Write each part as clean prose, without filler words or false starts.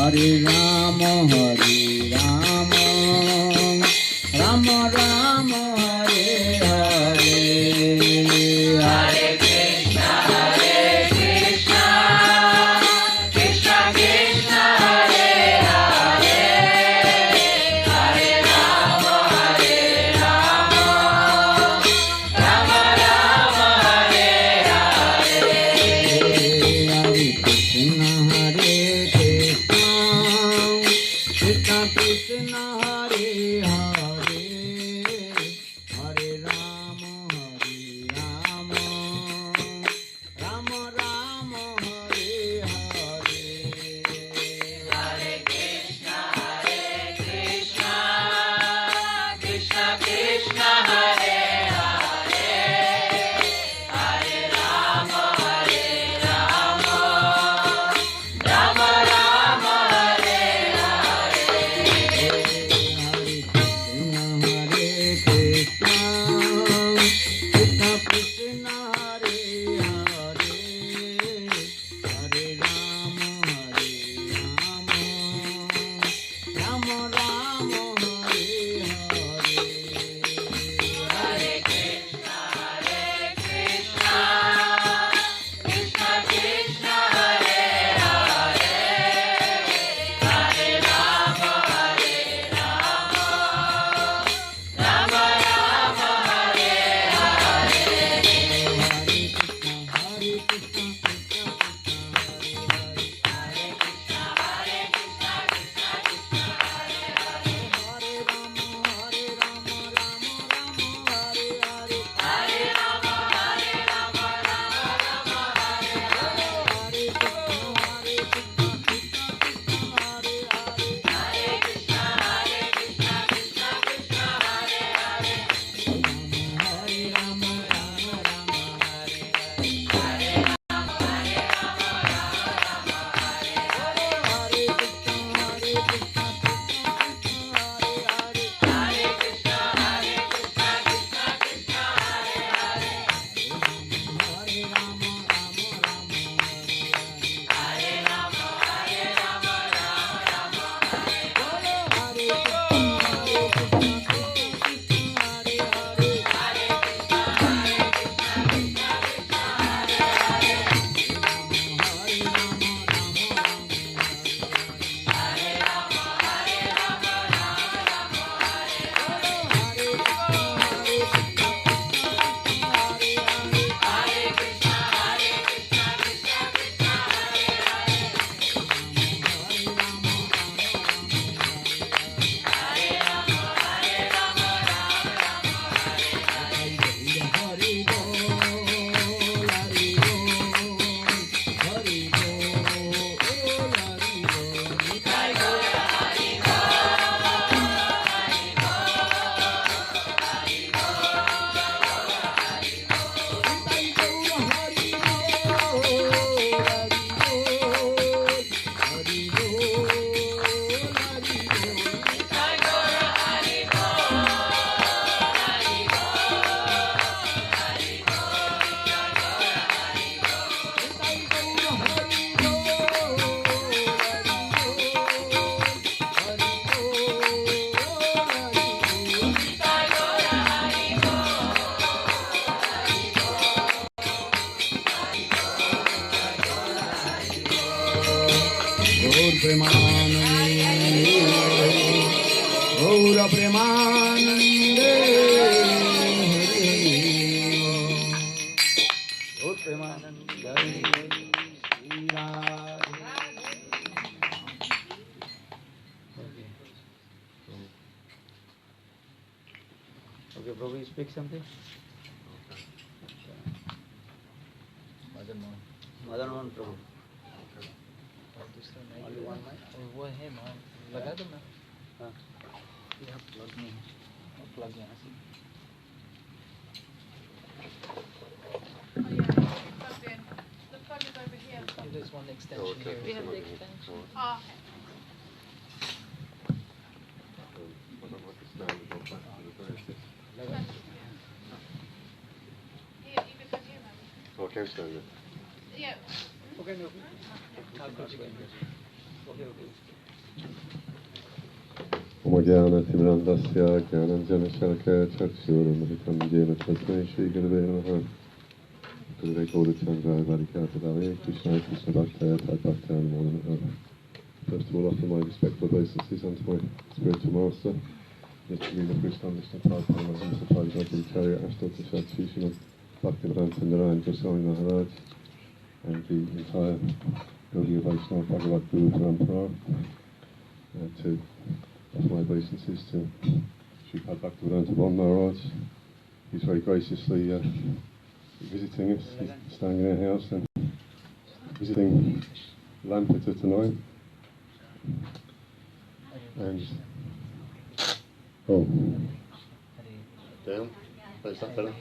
Hare Rama, Rama Rama, Hare Hare, Hare Krishna, Krishna Krishna, Hare Hare, Hare Rama, Rama Rama, Hare Hare, Hare Krishna, Krishna Krishna, Hare Hare, Hare Rama, Rama Rama, Hare Hare, Hare Krishna, Krishna Krishna, Hare Hare, Hare Rama, Rama Rama, Hare Krishna Krishna, Hare Hare, Hare Rama, Rama Rama, Hare Hare, Hare Krishna, Krishna Krishna, Hare Hare, Hare Rama, Rama Rama, Hare Hare, Hare Krishna, Gaura Premanande, Gaura Premanande, Okay, Prabhu, you speak something? Madan Mohan Prabhu. Only one mic? वो है मां लगा दो ना हाँ यहाँ plug नहीं है प्लग यहाँ से There's one extension here. We have the extension. Okay, so Yeah. Okay, no. Okay. Omagyanatimirandasya Gyananjanashalakaya Chakshurumritam Jena Tasmai Shri Gurave Namaha Gurave Gaurachandra Varikatadave Krishna Krishna Bhaktaya Tad Bhaktaya Namo Namaha. First of all, offer my respectful obeisances unto my spiritual master, Nityavina Krishna Vishnu Padma Mahimsa Bhagavati Charya Ashtota Shat Shishinam Bhaktivedanta Narayan Goswami Maharaj and the entire Gaudiya Vaishnava Bhagavad Guru Parampara. To offer my obeisances to Sripad Bhaktivedanta Bon Maharaj. He's very graciously visiting us. He's staying in our house and visiting Lampeter tonight. And down. Oh, is that better?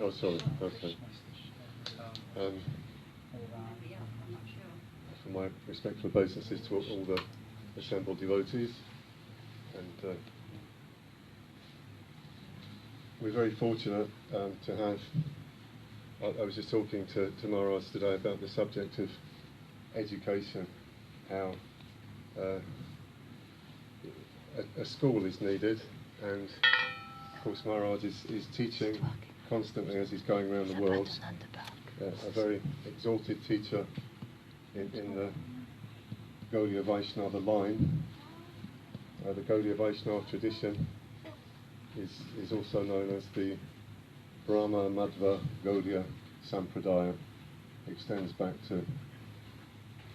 Oh, sorry. Okay. For my respectful obeisances to all the assembled devotees, and we're very fortunate to have. I was just talking to Maharaj today about the subject of education, how a school is needed, and of course Maharaj is teaching constantly as he's going around the world, a very exalted teacher in the Gaudiya Vaishnava line. The Gaudiya Vaishnava tradition is also known as the Brahma Madhva Gaudiya Sampradaya. It extends back to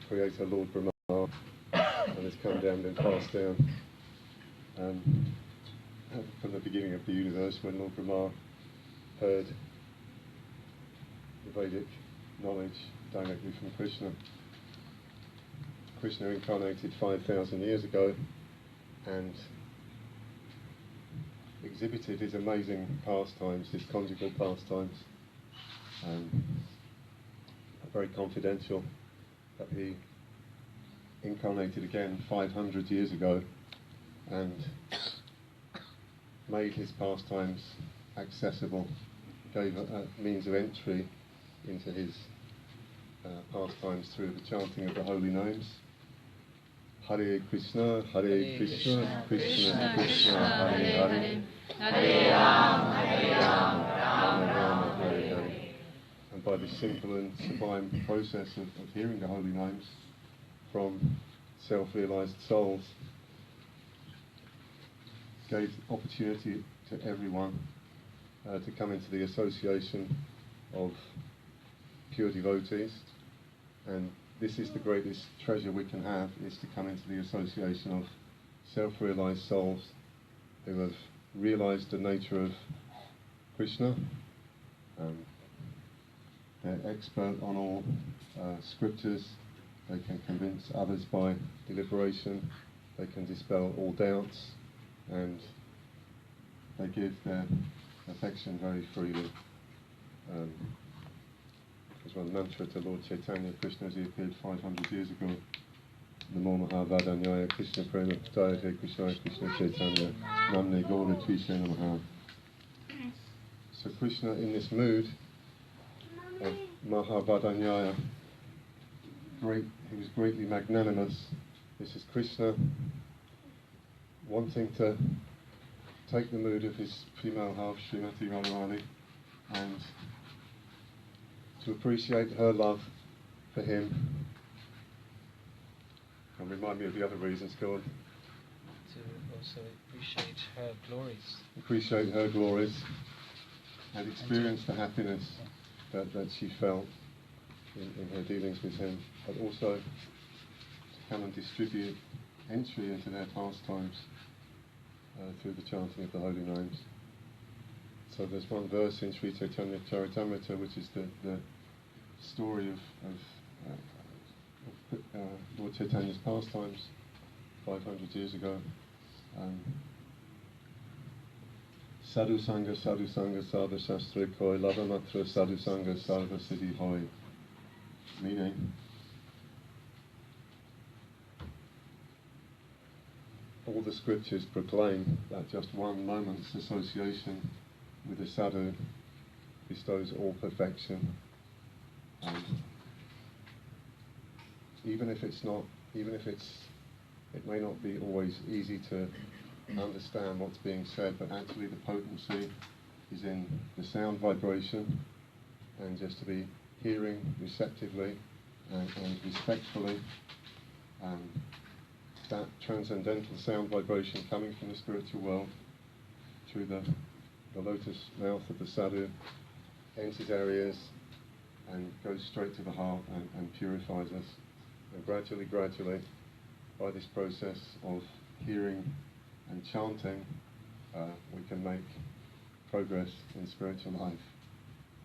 Creator Lord Brahma and has come down and passed down from the beginning of the universe, when Lord Brahma heard the Vedic knowledge directly from Krishna. Krishna incarnated 5,000 years ago and exhibited his amazing pastimes, his conjugal pastimes, very confidential, that he incarnated again 500 years ago and made his pastimes accessible, gave a means of entry into his pastimes through the chanting of the holy names. Hare Krishna, Hare Krishna, Krishna Krishna, Hare Hare, Hare Ram, Ram Rama, Hare Hare. And by this simple and sublime process of hearing the holy names from self-realized souls, gave opportunity to everyone to come into the association of pure devotees. And this is the greatest treasure we can have, is to come into the association of self-realized souls who have realized the nature of Krishna. They're expert on all scriptures. They can convince others by deliberation. They can dispel all doubts, and they give their affection very freely. There's one mantra to Lord Chaitanya Krishna as he appeared 500 years ago. Namo Mahavadanyaya Krishna Prema Prataya Krishna Krishna Chaitanya Namne Gaura Trishe Namaha. So Krishna, in this mood of Mahavadanyaya, he was greatly magnanimous. This is Krishna wanting to take the mood of his female half, Srimati Radharani, and to appreciate her love for him. And remind me of the other reasons, go on. To also appreciate her glories. Appreciate her glories and experience the happiness that she felt in her dealings with him, but also to come and distribute entry into their pastimes through the chanting of the holy names. So there's one verse in Sri Chaitanya Charitamrita, which is the story of Lord Chaitanya's pastimes 500 years ago. Sadhu Sangha, Sadha Shastra Koi, Lavamatra Sadhu Sangha, Sarva Siddhi Hoy. Meaning, all the scriptures proclaim that just one moment's association with a sadhu bestows all perfection. Even if it's It may not be always easy to understand what's being said, but actually the potency is in the sound vibration, and just to be hearing receptively and respectfully that transcendental sound vibration coming from the spiritual world through the lotus mouth of the sadhu, enters areas and goes straight to the heart and purifies us. And gradually, by this process of hearing and chanting, we can make progress in spiritual life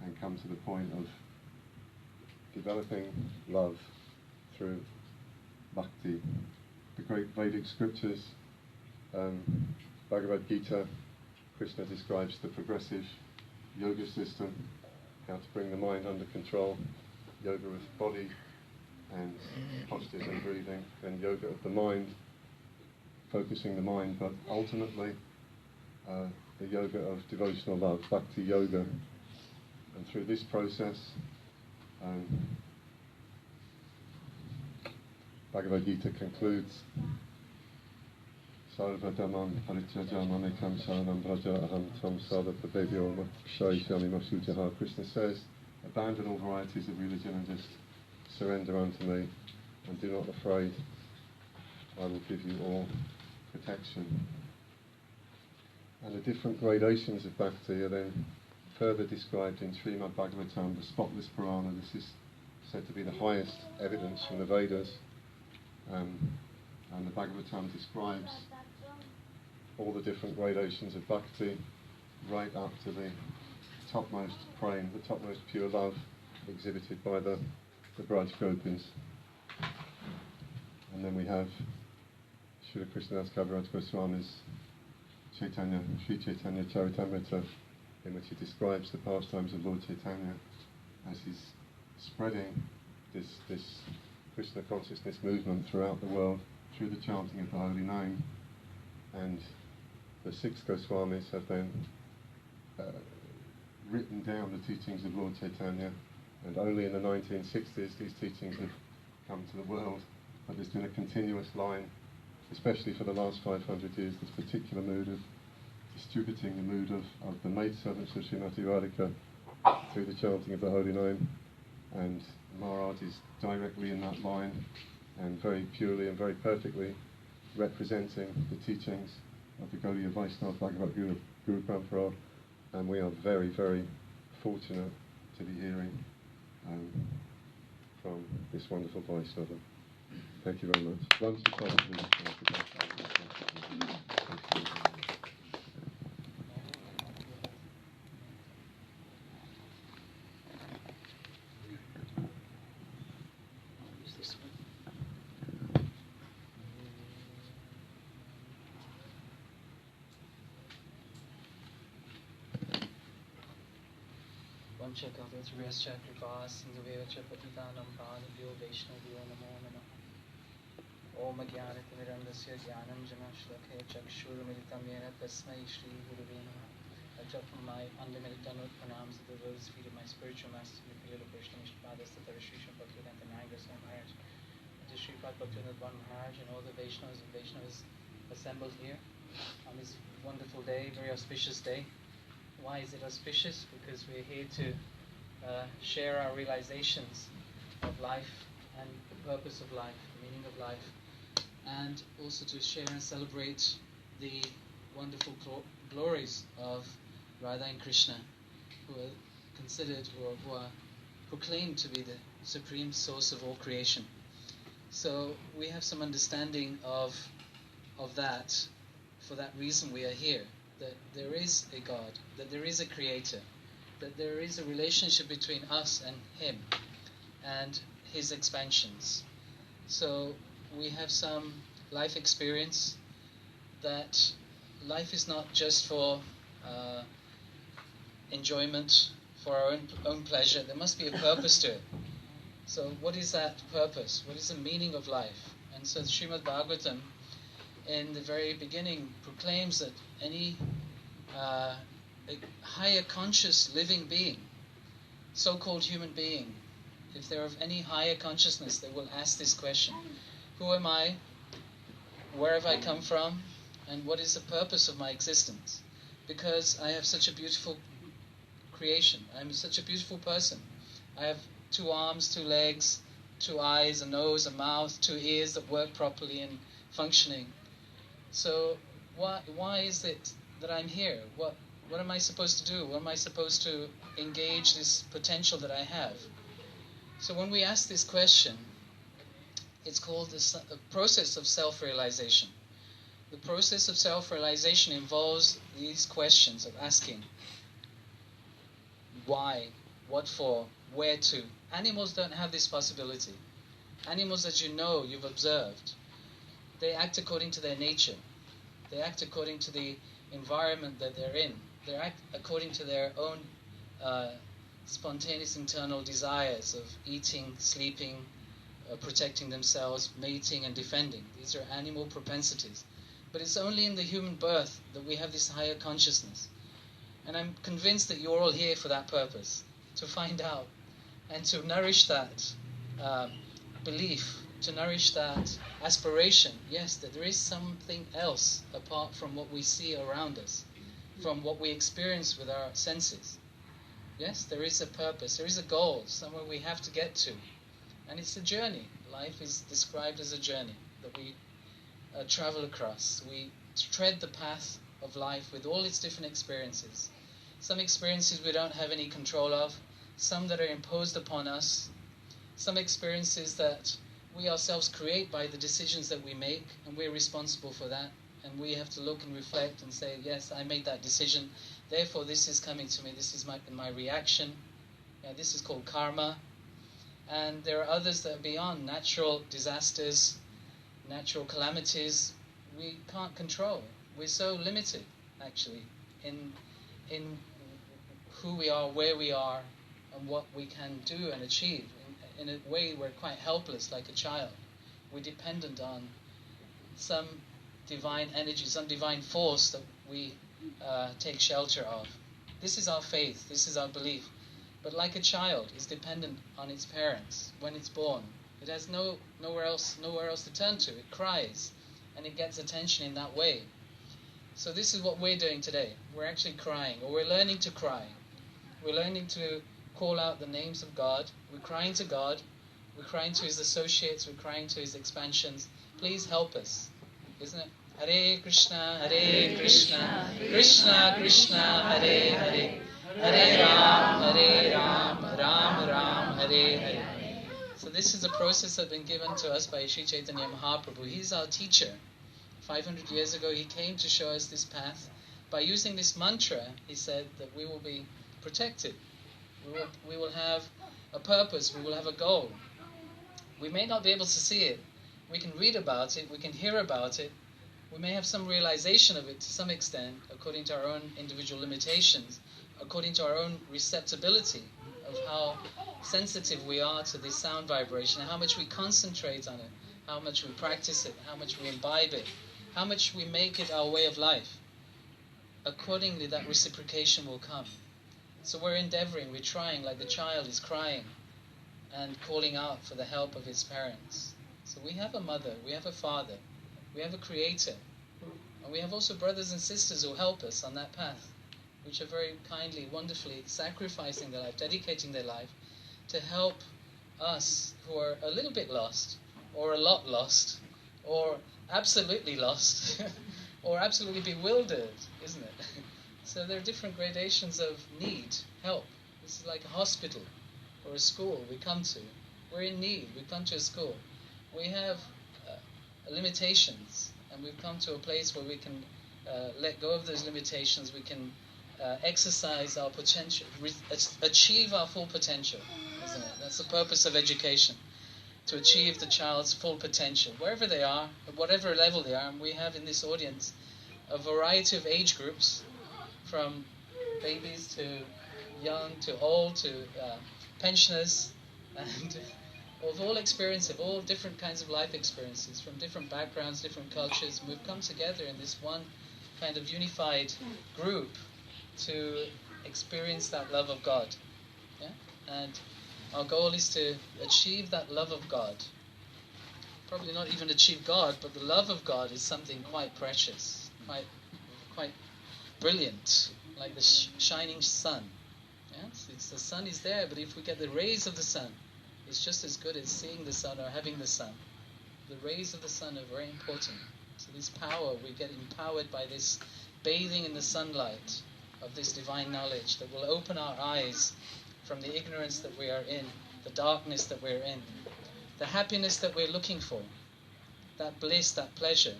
and come to the point of developing love through bhakti. The great Vedic scriptures, Bhagavad Gita, Krishna describes the progressive yoga system, how to bring the mind under control, yoga of body and postures and breathing, then yoga of the mind, focusing the mind, but ultimately the yoga of devotional love, bhakti yoga. And through this process, Bhagavad Gita concludes, Sarva Dhammam Parityaja Mamekam Sharanam Vraja Aham Tvam Sada Padevyo Shayishami Masujaha. Krishna says, abandon all varieties of religion and just surrender unto me, and do not afraid, I will give you all protection. And the different gradations of bhakti are then further described in Srimad Bhagavatam, the spotless Purana. This is said to be the highest evidence from the Vedas. And the Bhagavatam describes all the different gradations of bhakti, right up to the topmost prem, the topmost pure love exhibited by the Braj Gopis. And then we have Srila Krishnadas Kaviraj Goswami's Sri Chaitanya Charitamrita, in which he describes the pastimes of Lord Chaitanya as he's spreading this Krishna consciousness movement throughout the world through the chanting of the holy name. And the 6 Goswamis have then written down the teachings of Lord Chaitanya, and only in the 1960s these teachings have come to the world, but there's been a continuous line, especially for the last 500 years, this particular mood of distributing the mood of the maidservants of Srimati Radhika through the chanting of the holy name. And Maharaj is directly in that line and very purely and very perfectly representing the teachings of the Gaudiya Vaishnava Bhagavad Guru Parampara, and we are very, very fortunate to be hearing from this wonderful Vaishnava. Thank you very much. One support, please. Vanchakavasriyascha kripa sindhuvevacha patitanam pānibhyo vaishnavyo namo namah. Om Jnanatimirandasya Jnananjana Shlakhe Chakshurmilitam Yena Tasmai Shri Guruve Namah. I drop from my unlimited download pranams at the lotus feet of my spiritual master, Nikila Krishna Ishtapadas, the Sri Bhaktivedanta Nagar Swami Maharaj, to Sripad Bhaktivedanta Maharaj, and all the Vaishnavas and Vaishnavas assembled here on this wonderful day, very auspicious day. Why is it auspicious? Because we're here to share our realizations of life and the purpose of life, the meaning of life, and also to share and celebrate the wonderful glories of Radha and Krishna, who are considered or who are proclaimed to be the supreme source of all creation. So we have some understanding of that. For that reason we are here, that there is a God, that there is a creator, that there is a relationship between us and him and his expansions. So we have some life experience that life is not just for enjoyment, for our own pleasure. There must be a purpose to it. So what is that purpose? What is the meaning of life? And so Srimad Bhagavatam in the very beginning proclaims that any a higher conscious living being, so-called human being, if they're of any higher consciousness, they will ask this question: who am I? where have I come from, and what is the purpose of my existence. Because I have such a beautiful creation. I'm such a beautiful person. I have 2 arms, 2 legs, 2 eyes, a nose, a mouth, 2 ears that work properly and functioning. So why is it that I'm here? What am I supposed to do? What am I supposed to engage this potential that I have? So when we ask this question, it's called the process of self-realization. The process of self-realization involves these questions of asking why, what for, where to. Animals don't have this possibility. Animals, as you know, you've observed, they act according to their nature. They act according to the environment that they're in. They act according to their own spontaneous internal desires of eating, sleeping, protecting themselves, mating and defending. These are animal propensities. But it's only in the human birth that we have this higher consciousness. And I'm convinced that you're all here for that purpose, to find out and to nourish that belief, to nourish that aspiration, yes, that there is something else apart from what we see around us, from what we experience with our senses. Yes, there is a purpose, there is a goal, somewhere we have to get to. And it's a journey. Life is described as a journey that we travel across. We tread the path of life with all its different experiences. Some experiences we don't have any control of, some that are imposed upon us, some experiences that we ourselves create by the decisions that we make, and we're responsible for that. And we have to look and reflect and say, yes, I made that decision, therefore this is coming to me, this is my reaction. This is called karma. And there are others that are beyond natural disasters, natural calamities. We can't control. We're so limited, actually, in who we are, where we are, and what we can do and achieve. In a way, we're quite helpless, like a child. We're dependent on some divine energy, some divine force that we take shelter of. This is our faith, this is our belief. But like a child is dependent on its parents when it's born. It has nowhere else to turn to. It cries, and it gets attention in that way. So this is what we're doing today. We're actually crying, or we're learning to cry. We're learning to call out the names of God. We're crying to God. We're crying to His associates. We're crying to His expansions. Please help us, isn't it? Hare Krishna, Krishna Krishna, Hare Hare. Hare Ram, Ram Ram, Hare Hare. So this is a process that's been given to us by Sri Chaitanya Mahaprabhu. He's our teacher. 500 years ago, he came to show us this path. By using this mantra, he said that we will be protected. We will have a purpose. We will have a goal. We may not be able to see it. We can read about it. We can hear about it. We may have some realization of it to some extent, according to our own individual limitations, according to our own receptibility of how sensitive we are to this sound vibration, how much we concentrate on it, how much we practice it, how much we imbibe it, how much we make it our way of life. Accordingly, that reciprocation will come. So we're endeavoring, we're trying, like the child is crying and calling out for the help of his parents. So we have a mother, we have a father, we have a creator, and we have also brothers and sisters who help us on that path, which are very kindly, wonderfully sacrificing their life, dedicating their life to help us who are a little bit lost, or a lot lost, or absolutely lost, or absolutely bewildered, isn't it? So there are different gradations of need, help. This is like a hospital or a school we come to. We're in need, we come to a school. We have limitations, and we've come to a place where we can let go of those limitations, we can exercise our potential, achieve our full potential, isn't it? That's the purpose of education, to achieve the child's full potential, wherever they are, at whatever level they are. And we have in this audience a variety of age groups, from babies to young to old to pensioners, and of all experience, of all different kinds of life experiences, from different backgrounds, different cultures. We've come together in this one kind of unified group to experience that love of God. Yeah? And our goal is to achieve that love of God probably not even achieve God, but the love of God is something quite precious, quite brilliant, like the shining sun. Yes, the sun is there, but if we get the rays of the sun, it's just as good as seeing the sun or having the sun. The rays of the sun are very important. So this power, we get empowered by this bathing in the sunlight of this divine knowledge that will open our eyes from the ignorance that we are in, the darkness that we're in, the happiness that we're looking for, that bliss, that pleasure.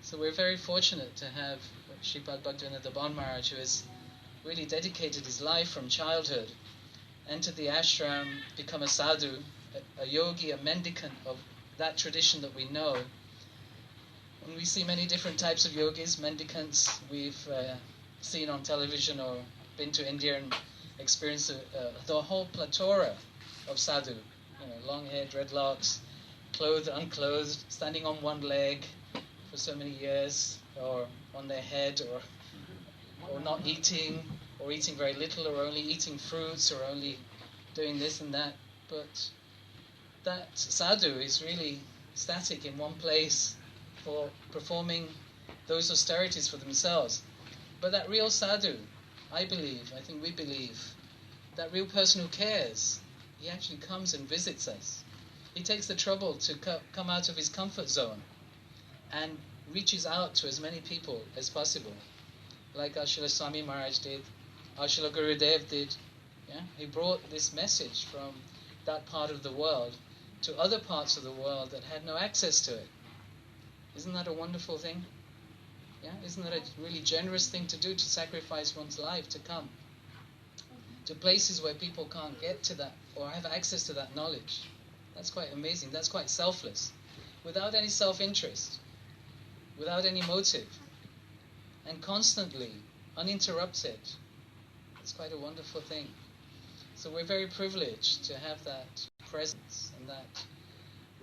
So we're very fortunate to have Sripad Bhaktivinoda Bhan Maharaj, who has really dedicated his life from childhood, entered the ashram, become a sadhu, a yogi, a mendicant of that tradition that we know. And we see many different types of yogis, mendicants. We've seen on television or been to India and experienced the whole plethora of sadhu. Long hair, dreadlocks, clothed, unclothed, standing on one leg for so many years, or on their head, or not eating, or eating very little, or only eating fruits, or only doing this and that. But that sadhu is really static in one place for performing those austerities for themselves. But that real sadhu, I think we believe, that real person who cares, he actually comes and visits us. He takes the trouble to come out of his comfort zone and reaches out to as many people as possible, like Srila Swami Maharaj did, Srila Gurudev did. Yeah? He brought this message from that part of the world to other parts of the world that had no access to it. Isn't that a wonderful thing? Yeah? Isn't that a really generous thing to do, to sacrifice one's life to come to places where people can't get to that or have access to that knowledge? That's quite amazing. That's quite selfless, without any self-interest, without any motive, and constantly, uninterrupted. It's quite a wonderful thing. So we're very privileged to have that presence and that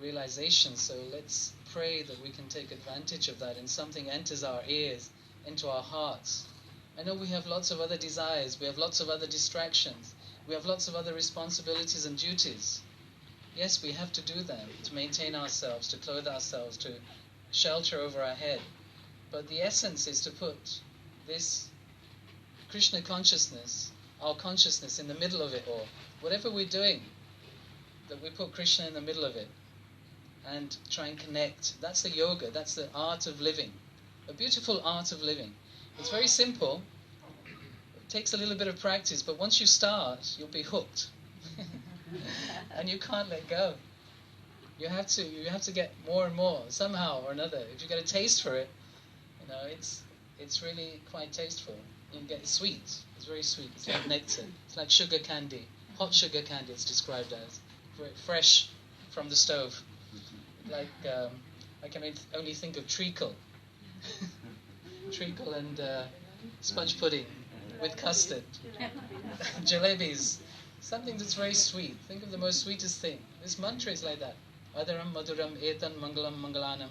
realization. So let's pray that we can take advantage of that and something enters our ears, into our hearts. I know we have lots of other desires, we have lots of other distractions, we have lots of other responsibilities and duties. Yes, we have to do them to maintain ourselves, to clothe ourselves, to shelter over our head. But the essence is to put this Krishna consciousness, our consciousness, in the middle of it all. Whatever we're doing, that we put Krishna in the middle of it and try and connect. That's the yoga, that's the art of living. A beautiful art of living. It's very simple. It takes a little bit of practice, but once you start, you'll be hooked. And you can't let go. You have to get more and more, somehow or another. If you get a taste for it, it's really quite tasteful. You get sweet. It's very sweet. It's like nectar. It's like sugar candy. Hot sugar candy, it's described as. Very fresh from the stove. Like, I can only think of treacle. Treacle and sponge pudding with custard. Jalebis. Something that's very sweet. Think of the most sweetest thing. This mantra is like that. Adaram maduram etan mangalam mangalanam.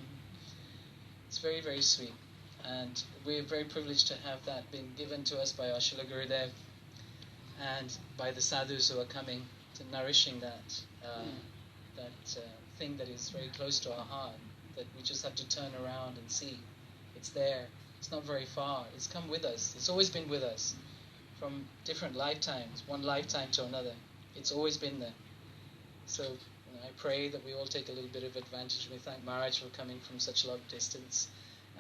It's very, very sweet. And we're very privileged to have that being given to us by our Srila Gurudev and by the sadhus who are coming to nourishing that thing that is very close to our heart, that we just have to turn around and see. It's there. It's not very far. It's come with us. It's always been with us from different lifetimes, one lifetime to another. It's always been there. So I pray that we all take a little bit of advantage. We thank Maharaj for coming from such a long distance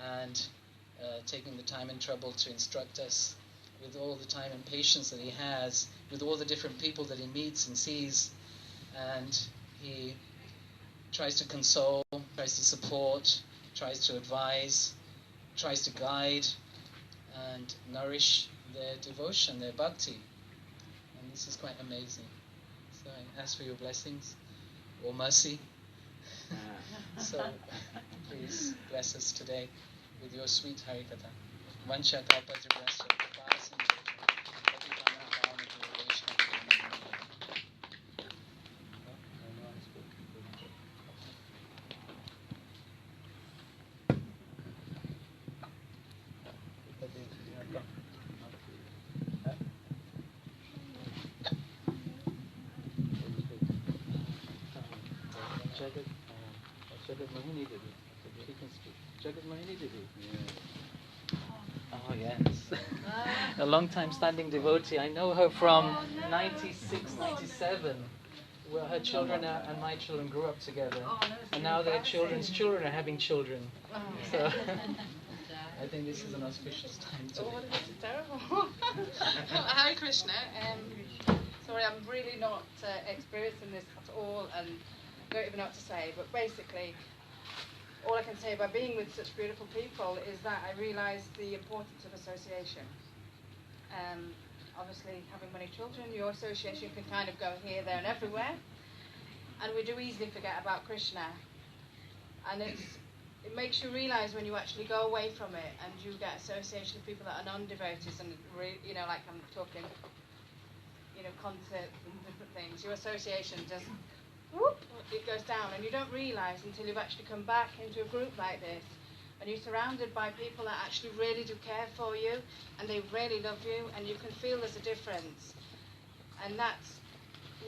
and taking the time and trouble to instruct us with all the time and patience that he has, with all the different people that he meets and sees. And he tries to console, tries to support, tries to advise, tries to guide and nourish their devotion, their bhakti. And this is quite amazing. So I ask for your blessings or mercy. So please bless us today with your sweet Harikatha. Vancha kalpatarubhyascha kripa sindhu patitanam pavanebhyo vaishnavibhyo Check it. Jagat Mohini Devi. She can speak. Jagat Mohini Devi. Oh yes. A long time standing devotee. I know her from 96, 97. Well, her children and my children grew up together. And now their children's children are having children. So I think this is an auspicious time to Oh, this is terrible. Hare Krishna. Sorry, I'm really not experienced in this at all and don't even know what to say. But basically, all I can say about being with such beautiful people is that I realised the importance of association. Obviously, having many children, your association can kind of go here, there and everywhere. And we do easily forget about Krishna. And it makes you realise when you actually go away from it and you get association with people that are non-devotees and, like I'm talking, concerts and different things. Your association just, whoop, it goes down. And you don't realise until you've actually come back into a group like this and you're surrounded by people that actually really do care for you and they really love you and you can feel there's a difference. And that's,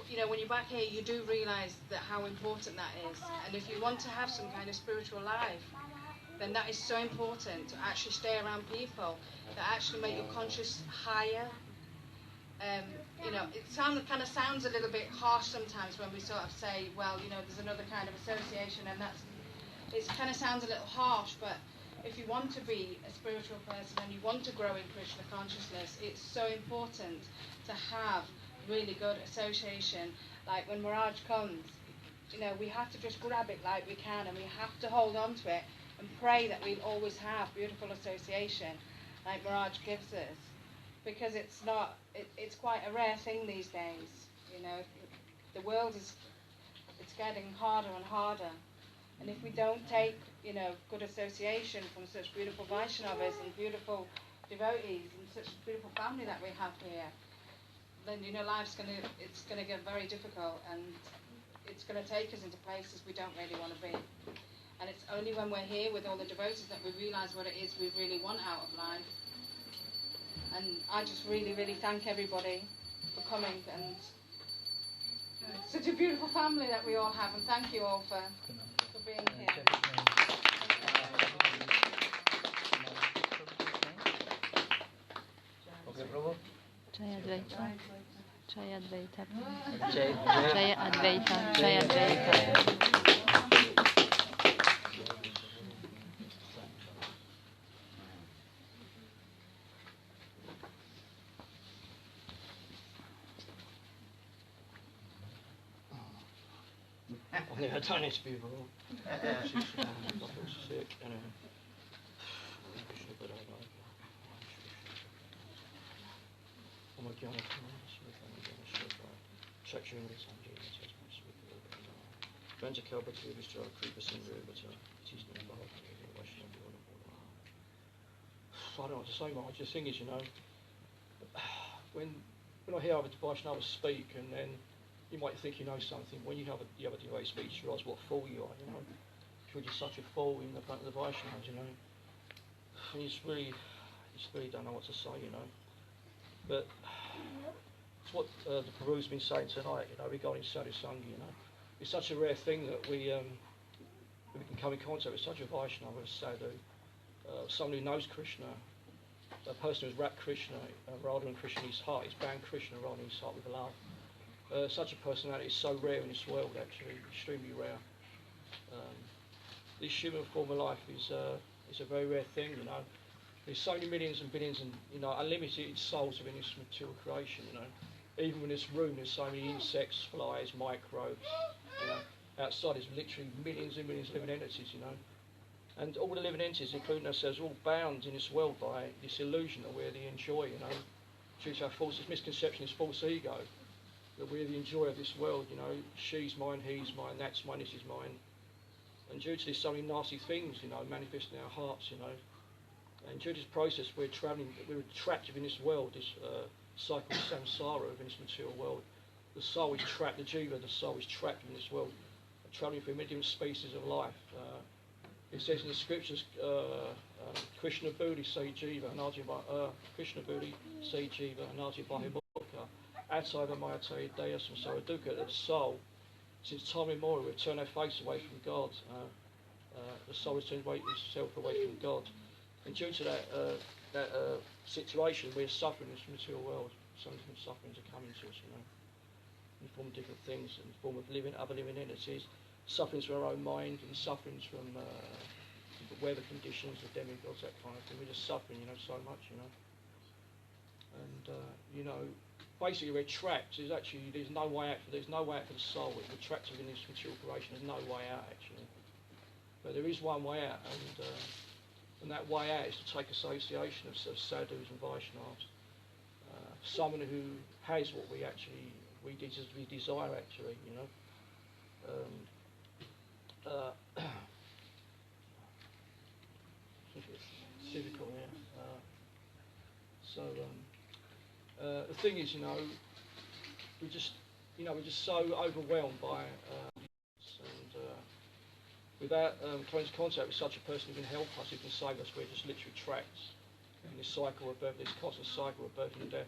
when you're back here, you do realise that how important that is. And if you want to have some kind of spiritual life, then that is so important to actually stay around people that actually make your conscience higher. It kind of sounds a little bit harsh sometimes when we sort of say, well, there's another kind of association, and it kind of sounds a little harsh, but if you want to be a spiritual person and you want to grow in Krishna consciousness, it's so important to have really good association. Like when Maharaj comes, we have to just grab it like we can and we have to hold on to it and pray that we'll always have beautiful association like Maharaj gives us. Because it's quite a rare thing these days. The world it's getting harder and harder. And if we don't take, good association from such beautiful Vaishnavas and beautiful devotees and such beautiful family that we have here, then life's it's gonna get very difficult and it's gonna take us into places we don't really want to be. And it's only when we're here with all the devotees that we realise what it is we really want out of life. And I just really, really thank everybody for coming and such a beautiful family that we all have, and thank you all for being here. Okay, Prabhu. Jai Advaita. Jai Advaita. Jai Jai Advaita. Jai Advaita. I don't need to be wrong. I feel sick. I don't know what to say, Marge. The thing is, when I hear other Vaishnavas speak, and then you might think you know something. When you have a devotee speech, you realise what a fool you are, You're just such a fool in the front of the Vaishnavas, And you just really don't know what to say, But it's what the Prabhu's been saying tonight, regarding Sadhu Sangha, It's such a rare thing that we can come in contact with such a Vaishnava, a Sadhu, someone who knows Krishna, a person who's wrapped Krishna, rather than Krishna in his heart, he's bound Krishna rather than his heart with love. Such a personality is so rare in this world, actually, extremely rare. This human form of life is a very rare thing, There's so many millions and billions and, unlimited souls within this material creation, Even in this room, there's so many insects, flies, microbes, Outside there's literally millions and millions of living entities, And all the living entities, including ourselves, are all bound in this world by this illusion that we're the enjoy, Due to our false misconception, this false ego, that we're the enjoyer of this world, she's mine, he's mine, that's mine, this is mine. And due to this, so many nasty things, manifest in our hearts, And due to this process, we're trapped within this world, this cycle of samsara within this material world. The soul is trapped, the jiva, the soul is trapped in this world, travelling through many different species of life. It says in the scriptures, Krishna Buddhi say jiva, Krishna Buddhi say jiva, Anati Bahibhaka. Ataiva Mayate Deya Samsara Dukkha, that the soul, since time immemorial, we've turned our face away from God. the soul is to awake itself away from God. And due to that situation, we're suffering in this material world. So many different sufferings are coming to us, you know, in the form of different things, in the form of other living entities, sufferings from our own mind, and sufferings from different weather conditions, the demigods, that kind of thing. We're just suffering, you know, so much, you know. And you know, basically we're trapped. There's no way out for the soul. We're trapped within this material creation. There's no way out, actually. But there is one way out, and that way out is to take association of sadhus and Vaishnavas. Someone who has what we desire, actually, you know. It's difficult, yeah. The thing is, you know, we're just so overwhelmed by without coming into contact with such a person who can help us, who can save us, we're just literally trapped in this cycle of birth, this constant cycle of birth and death.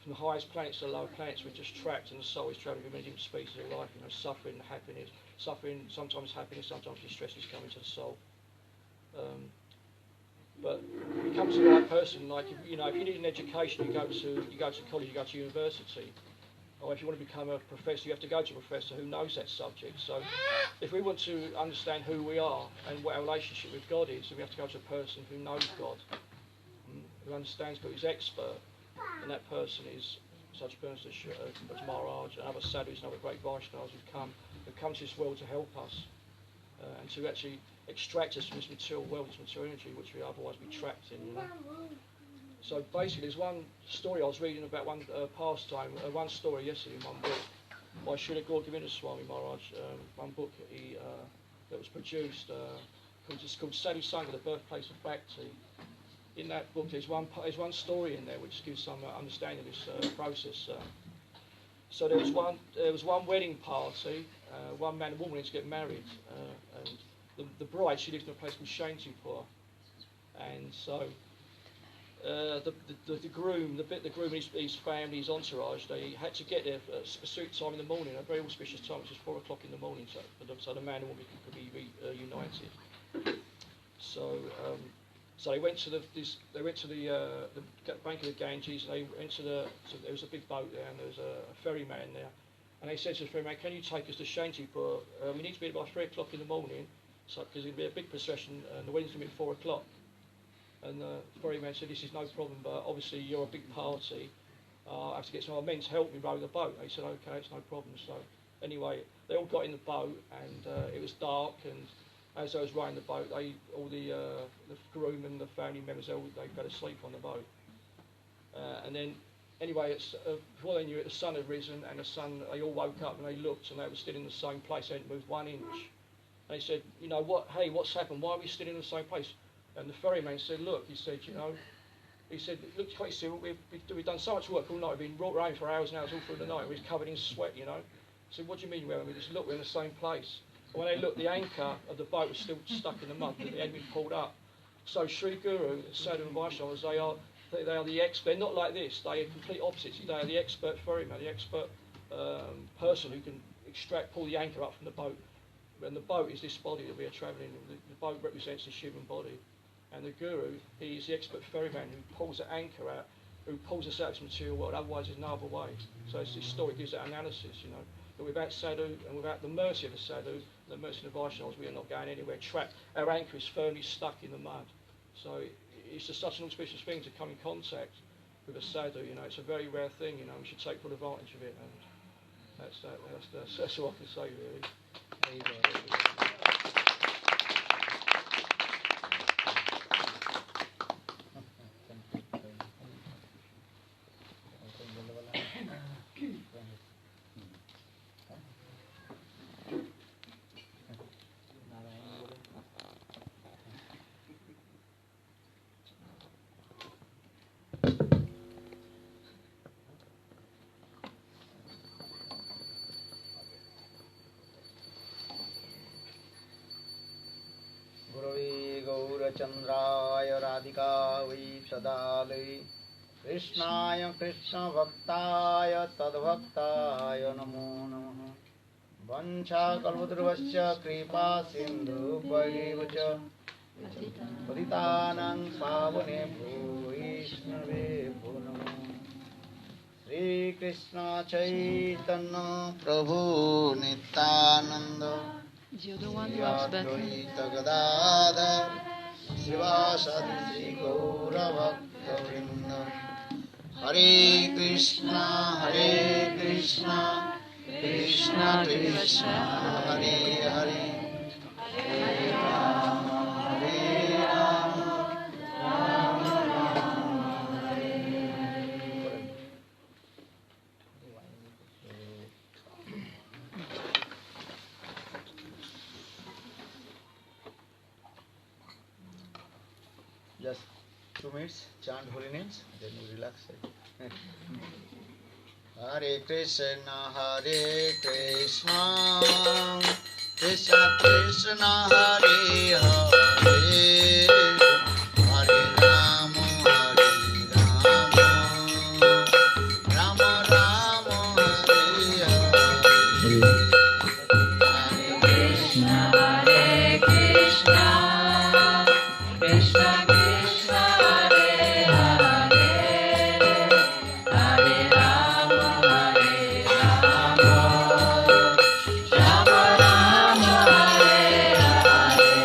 From the highest planets to the lower planets, we're just trapped, and the soul is travelling through many different species of life, you know, suffering, happiness, sometimes happiness, sometimes distress is coming to the soul. But it comes to the right person, like, if you need an education, you go to college, you go to university. Or if you want to become a professor, you have to go to a professor who knows that subject. So if we want to understand who we are and what our relationship with God is, then we have to go to a person who knows God, who understands God, who's expert. And that person is such a person as Maharaj and other sadhus and other great Vaishnavas who've come to this world to help us and to actually extract us from this material world, this material energy, which we otherwise be trapped in, you know. So basically, there's one story I was reading about one pastime, one story yesterday in one book by Srila Gauragovinda Swami Maharaj, one book that was produced called Sadhu Sangha, the Birthplace of Bhakti. In that book, there's one story in there which gives some understanding of this process. So there was one wedding party, one man and woman to get married, and the bride, she lived in a place called Shantipur, and so the groom and his family, his entourage, they had to get there at a specific time in the morning, a very auspicious time, which is 4 o'clock in the morning, so the man and woman could be reunited. So they went to the bank of the Ganges, and they went there was a big boat there, and there was a ferryman there, and they said to the ferryman, "Can you take us to Shantipur? We need to be there by 3 o'clock in the morning, because it'll be a big procession, and the wedding's going to be at 4 o'clock." And the ferryman said, "This is no problem, but obviously you're a big party. I have to get some other men to help me row the boat." They said, "Okay, it's no problem." So anyway, they all got in the boat, and it was dark, and as I was rowing the boat, all the groom and the family members, they fell asleep on the boat. And then, anyway, before they knew it, the sun had risen, and they all woke up and they looked, and they were still in the same place. They hadn't moved 1 inch. They said, "You know what? Hey, what's happened? Why are we still in the same place?" And the ferryman said, "Look," he said, "look, quite simple. We've done so much work all night. We've been rowing for hours and hours all through the night. We're covered in sweat, you know." I said, "What do you mean we're in?" He said, "Look, we're in the same place." And when they looked, the anchor of the boat was still stuck in the mud, but it hadn't been pulled up. So Sri Guru, Sadhu and Vaishnavas, they are the expert. They're not like this. They are complete opposites. They are the expert ferryman, the expert person who can pull the anchor up from the boat. And the boat is this body that we are travelling in. The boat represents the Shivan body. And the Guru, he is the expert ferryman who pulls the anchor out, who pulls us out of this material world. Otherwise, there's no other way. So this story gives that analysis, you know. But without sadhu and without the mercy of the sadhu, the mercy of the Vaishnavas, we are not going anywhere. Trapped. Our anchor is firmly stuck in the mud. So it's just such an auspicious thing to come in contact with a sadhu. You know, it's a very rare thing. You know, we should take full advantage of it. And that's all I can say, really. There you go. Chandrai राधिकावै तदालय कृष्णाय कृष्णभक्ताय तद्भक्ताय नमो नमः वंशाकल्पतरुश्च कृपा सिन्धुभ्यैव च पतितानां पावनेभ्यो वैष्णवेभ्यो नमः। श्रीकृष्ण चैतन्य प्रभु Nityanand The other one works better. Advaita Gadadhar श्रीवासादि Shri गौरभक्तवृंद। Hare Krishna Krishna Krishna Hare Hare Hare Ram Ram Ram Hare Hare. Just 2 minutes, chant holy names, then you relax. Hare Krishna, Krishna Krishna, Hare Hare, Hare Rama, Rama Rama, Hare Hare. Hare Krishna, Krishna Krishna, Hare Hare, Hare Rama, Rama Rama, Hare Hare.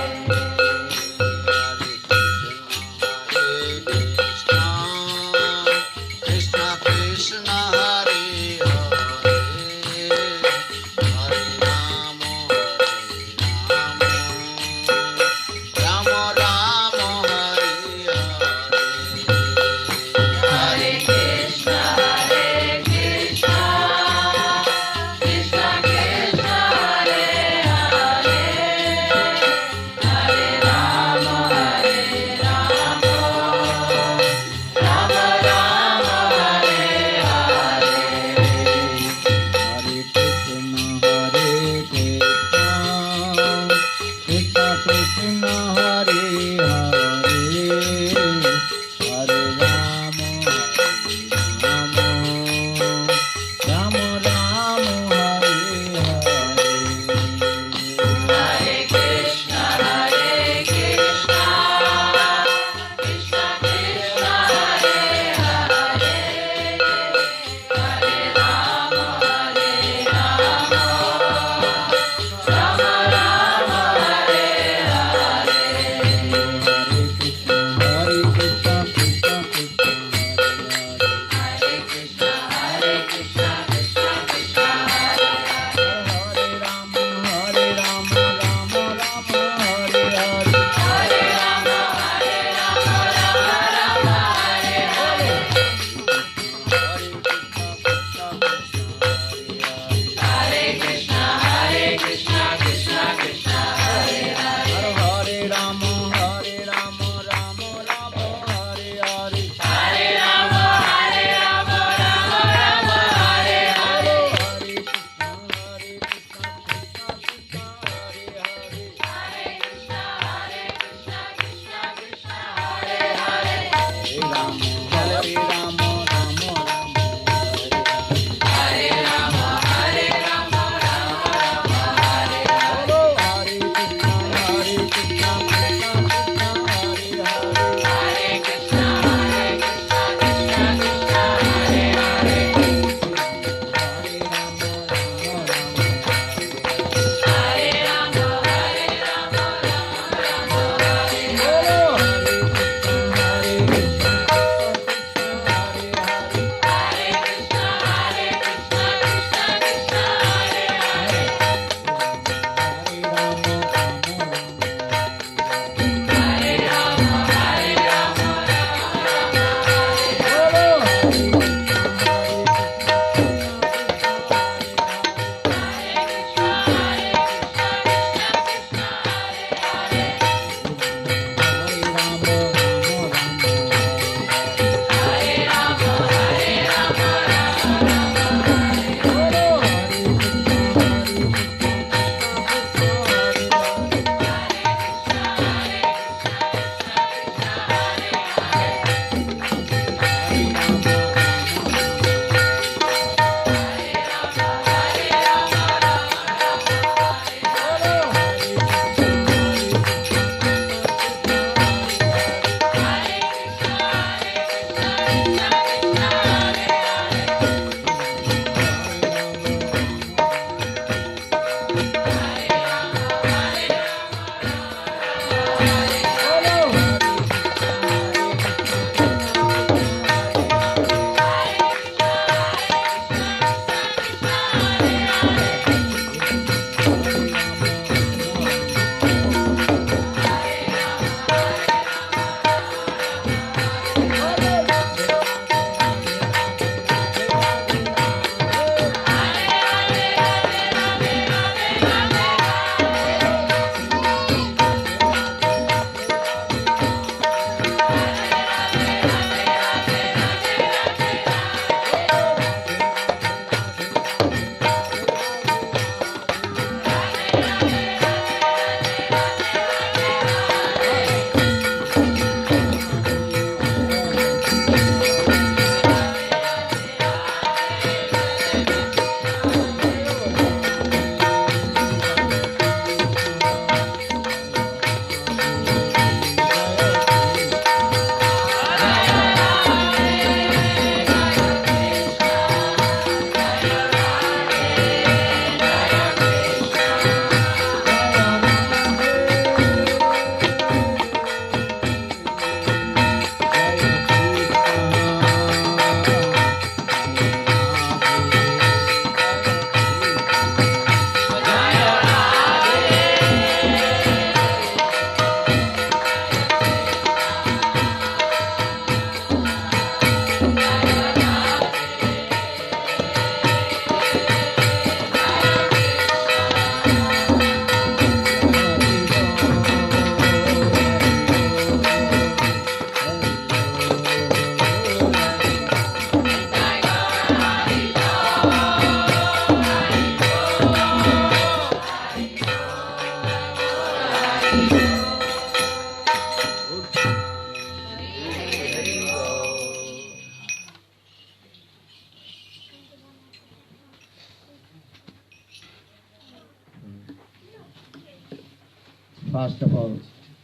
First of all,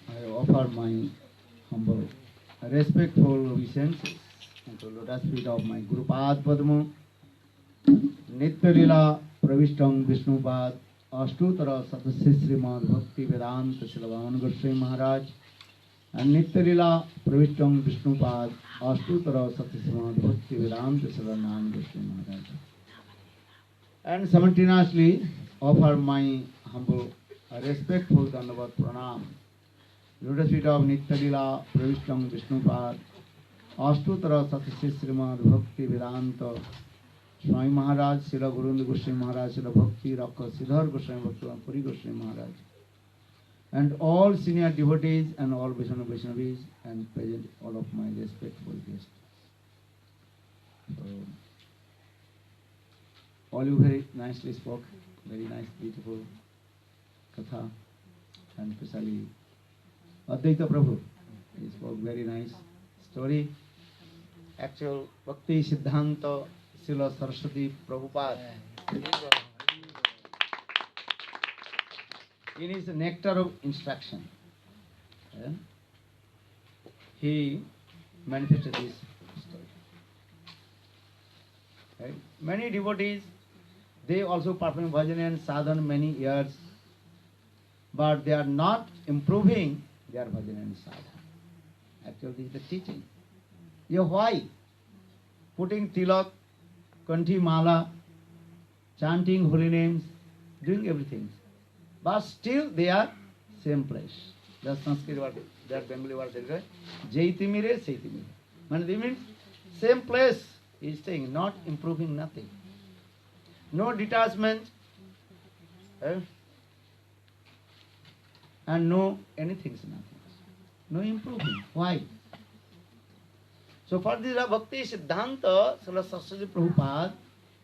I offer my humble, respectful obeisances into lotus feet of my Guru Pad Padma, Nitya Lila Pravishtam Vishnupad, Ashtutara Satasya Srimad Bhakti Vedanta Silavan Goswami Maharaj, and Nitya Lila Pravishtam Vishnupad, Ashtutara Satasya Srimad Bhakti Vedanta Silavan Goswami Maharaj. And simultaneously offer my humble, respectful Dandavat Pranam. Lotus feet of Nitya Lila Pravishtam Vishnupad, Ashtutara Satasya Srimad Bhakti Vedanta Swami Maharaj, Srila Gurundu Goswami Maharaj, Srila Bhakti Rakha Siddhar Goswami Bhakti Puri Goswami Maharaj, and all senior devotees and all Vaishnavis and present all of my respectful guests. So, all you very nicely spoke, very nice, beautiful katha, and especially Advaita Prabhu, he spoke very nice story. Actual Bhakti Siddhanta Srila Saraswati Prabhupada, in his nectar of instruction, he manifested this story. Right? Many devotees, they also perform bhajan and sadhana many years, but they are not improving their bhajan and sadhana. Actually, this is the teaching. Why? Putting tilak, kanthi mala, chanting holy names, doing everything. But still they are same place. The Sanskrit word, that Bengali word, Jaitimire, Saitimire. That means same place he is staying, not improving nothing. No detachment, and no anything, nothing. No improving. Why? So for this Bhakti Siddhanta, Srila Saraswati Prabhupada,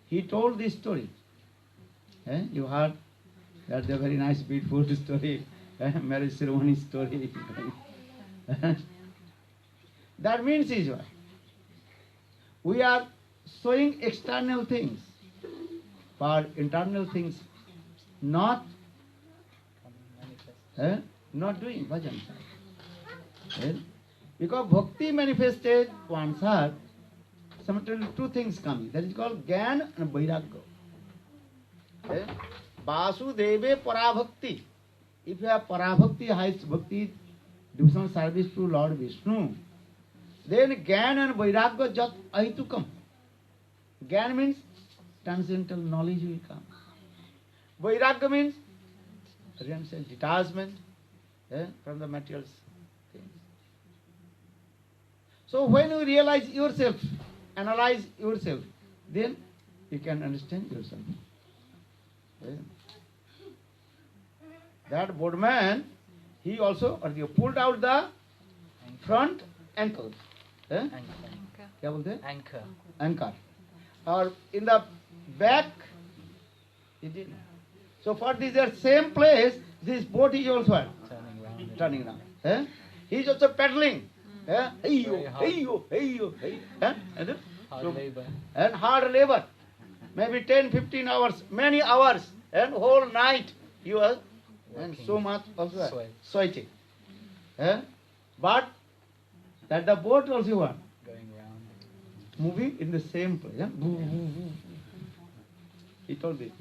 he told this story. You heard? That's a very nice, beautiful story. Marriage ceremony story. That means is what? We are showing external things, but internal things not doing bhajan. Because bhakti manifested once heard, sometimes two things coming. That is called Gyan and Vairagya. Vasudeve Parabhakti. If you have Parabhakti, highest bhakti, devotional service to Lord Vishnu, then Gyan and Vairagya jat ahitukam. Gyan means transcendental knowledge will come. Vairagya means detachment from the material things. So when you realize yourself, analyze yourself, then you can understand yourself. That boatman, he also pulled out the front ankle. Anchor. Or in the back, he didn't. So for this same place, this boat is also turning around. He is also paddling. Hard labor. And hard labor. Maybe 10, 15 hours, many hours, and whole night you are, and so much also sweating. But that the boat also what? Going around. Moving in the same place. He told this.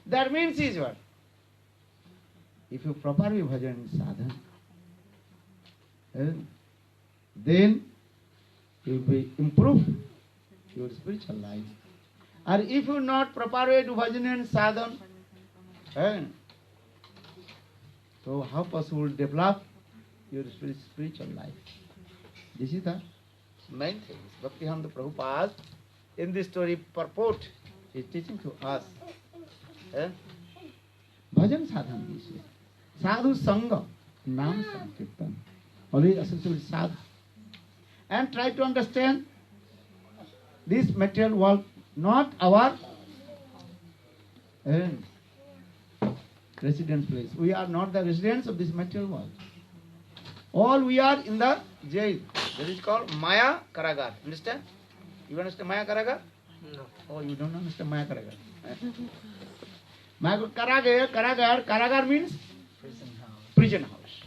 That means is what? If you properly bhajan sadhana, then you will be improved your spiritual life. And if you not proper way to bhajan and sadhana, so how possible to develop your spiritual life? This is the main thing. Bhaktivedanta Prabhupada in this story purport is teaching to us. Bhajan sadhana is sadhu sangha, nam sankirtan. Always associated with sadhu. And try to understand this material world, not our residence place. We are not the residents of this material world. All we are in the jail. That is called Maya Karagar. Understand? You understand Maya Karagar? No. Oh, you don't understand Maya Karagar. Karagar means Prison house. prison house.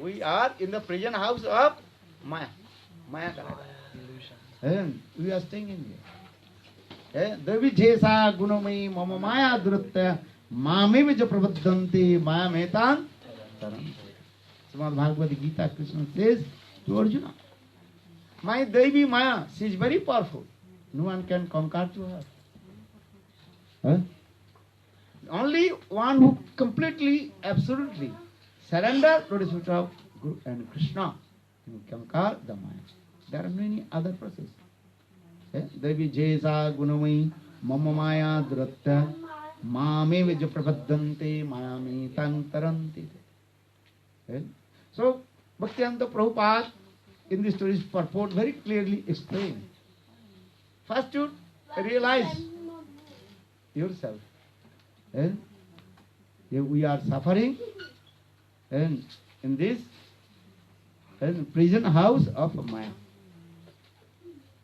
We are in the prison house of Maya. Maya Karagar. Illusion. And we are staying in here. Devi Jesa Gunamai Mama Maya Drutya Mame Vija Prabhadanti Maya Metan Taram. Srimad Bhagavad Gita Krishna says to Arjuna, my Devi Maya, she is very powerful. No one can conquer to her. Only one who completely, absolutely surrender to the feet of Guru and Krishna can conquer the Maya. There are many other processes. Devi Jesa Gunamai Mama Maya Dratya Mame Vija Prabhadanti Maya Me Tantaranti. So, Bhaktivedanta Prabhupada in this story's purport very clearly explained. First you realize yourself. We are suffering and in this prison house of Maya.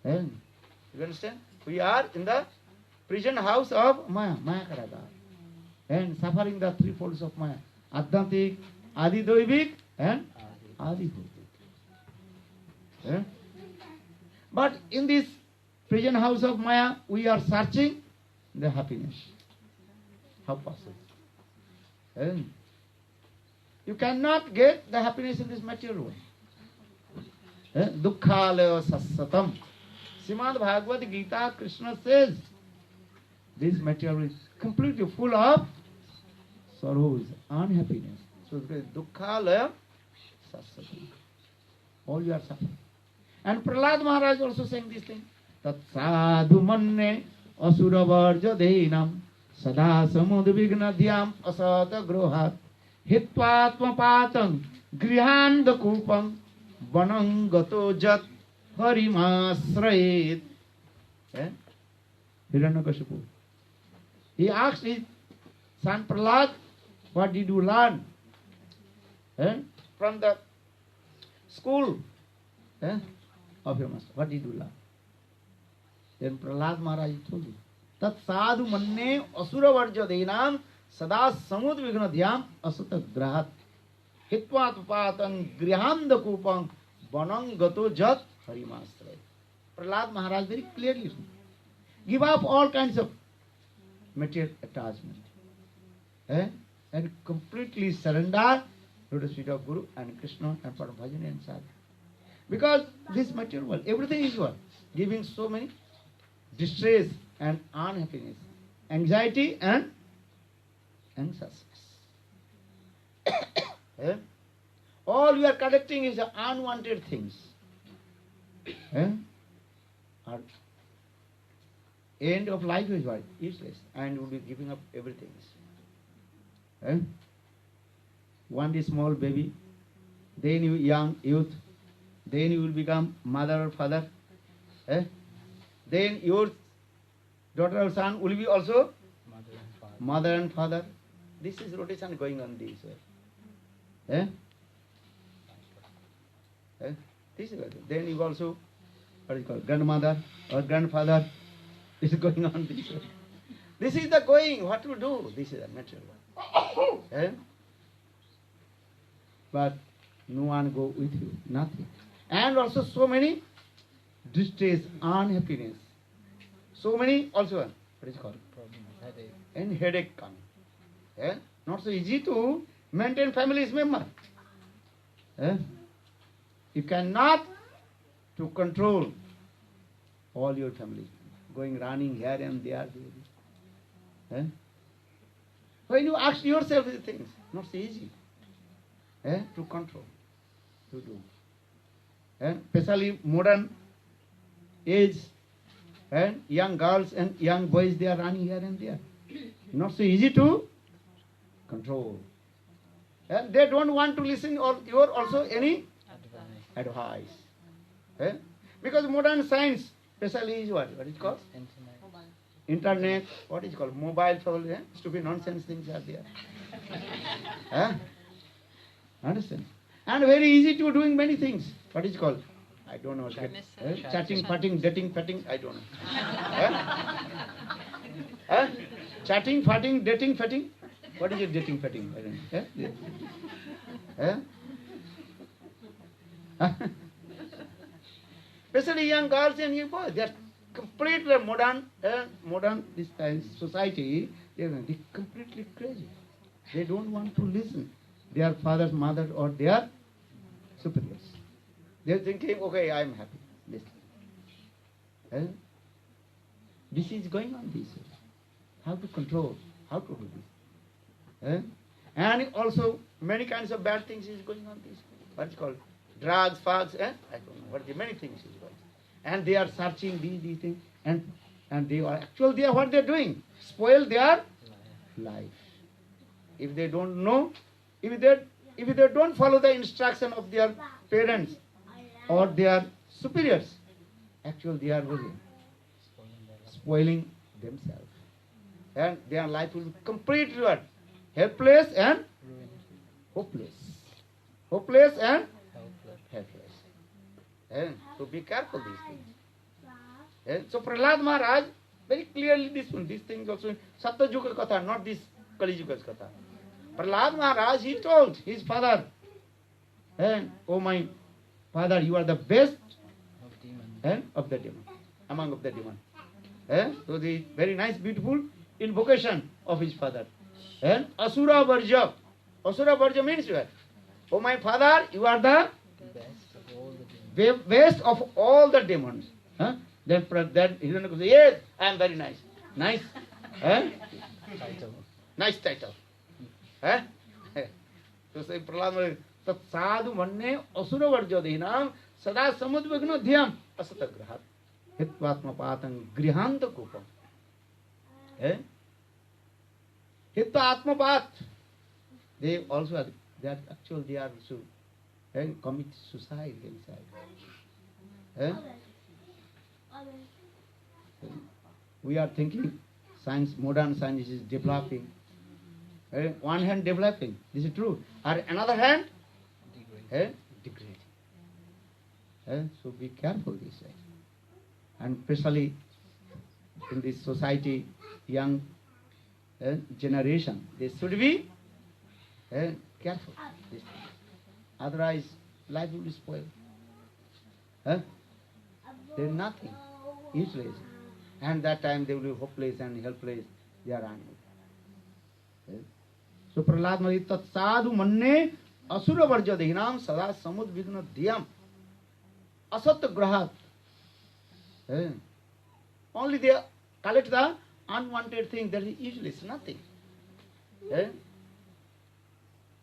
You understand? We are in the prison house of Maya, Maya Karagar. And suffering the three folds of Maya. Adyantik, Adi-Doivik and Adi-Bhautik. But in this prison house of Maya, we are searching the happiness. How possible? You cannot get the happiness in this material world. Dukkhalaya sassatam. Srimad Bhagavad Gita, Krishna says, this material is completely full of sorrows, unhappiness. So it is dukkhalaya sassatam. All you are suffering. And Prahlad Maharaj also saying this thing. Tat sadhu manne asura varja deinam sada samudvigna dhyam asata grohat hitvatma patang grihanda kupang vanang gato jat harimasrayet. Hiranyakashipu. He asked his son Prahlad, what did you learn from the school of your master? What did you learn? Then Prahlad Maharaj told him, Tat sadhu manne asura varja deinam sada samud vigna dhyam asata grahat hitvat patan griham dakupam vanang gato jat harimasray. Prahlad Maharaj very clearly give up all kinds of material attachment and completely surrender to the feet of Guru and Krishna and for bhajan and sadhana. Because this material world, everything is what? Giving so many distress and unhappiness, anxiety and anxiousness. All you are collecting is unwanted things. Our end of life is what? Useless. And you will be giving up everything. One day small baby, then you young youth, then you will become mother or father. Then your daughter or son will be also mother and father. This is rotation going on this way. This is then you also, what is it called, grandmother or grandfather. This is going on this way. This is the going, what to do? This is the natural one. But no one go with you, nothing. And also so many distress, unhappiness. So many also, what is it called? Problem, headache. And headache coming. Not so easy to maintain family's member. You cannot to control all your family, going running here and there. When you ask yourself these things, not so easy to control, to do. Especially modern age, and young girls and young boys, they are running here and there. Not so easy to control. And they don't want to listen or your also any advice. Because modern science, especially is what is it called? Internet, what is it called? Mobile phone, stupid nonsense things are there. Understand? And very easy to doing many things. What is it called? I don't know. Chatting, patting, dating, petting, I don't know. Chatting, farting, dating, fatting. What is it, dating, fatting? I don't know. Especially young girls and young boys, they are completely modern this time society. They are completely crazy. They don't want to listen. Their fathers, mother, or their superiors. They are thinking, okay, I am happy. Listen. This is going on this way. How to control? How to do this? And also many kinds of bad things is going on this. What's called drugs, fags, I don't know. What many things is going on. And they are searching these things, and they are actually what they are doing. Spoil their life. If they don't know, if they don't follow the instruction of their parents or their superiors, actually they are spoiling themselves. And their life will be completely what? Helpless and hopeless. Hopeless and helpless. And so be careful these things. And so Prahlad Maharaj very clearly these things also in Satyajuga Katha, not this Kali Yuga's Katha. Prahlad Maharaj, he told his father, and oh my father, you are the best of the demon, among of the demon. So the very nice, beautiful invocation of his father. And Asura Varja. Asura Varja means what? Oh my father, you are the best of all the demons. Then Hiranyakashipu says, yes, I am very nice. Nice. Nice title. So say Prahlad Tat sadhu manne asura varja dehinam sada samudvigno dhyam asatagrahat hitvatma patang grihanta kupam. Hitta atmapat. They also are, that actually they are also commit suicide inside. We are thinking science, modern science is developing. One hand developing, this is true. Or another hand degrading. So be careful this way. And especially in this society, young generation, they should be careful. Otherwise, life will be spoiled. There is nothing, useless. And that time they will be hopeless and helpless. They are animals. So Prahlad Maharaj, tat sadhu manne asura varja dehinam sada samud vigna dhyam asat grahat. Only they collect the unwanted thing that is useless, nothing.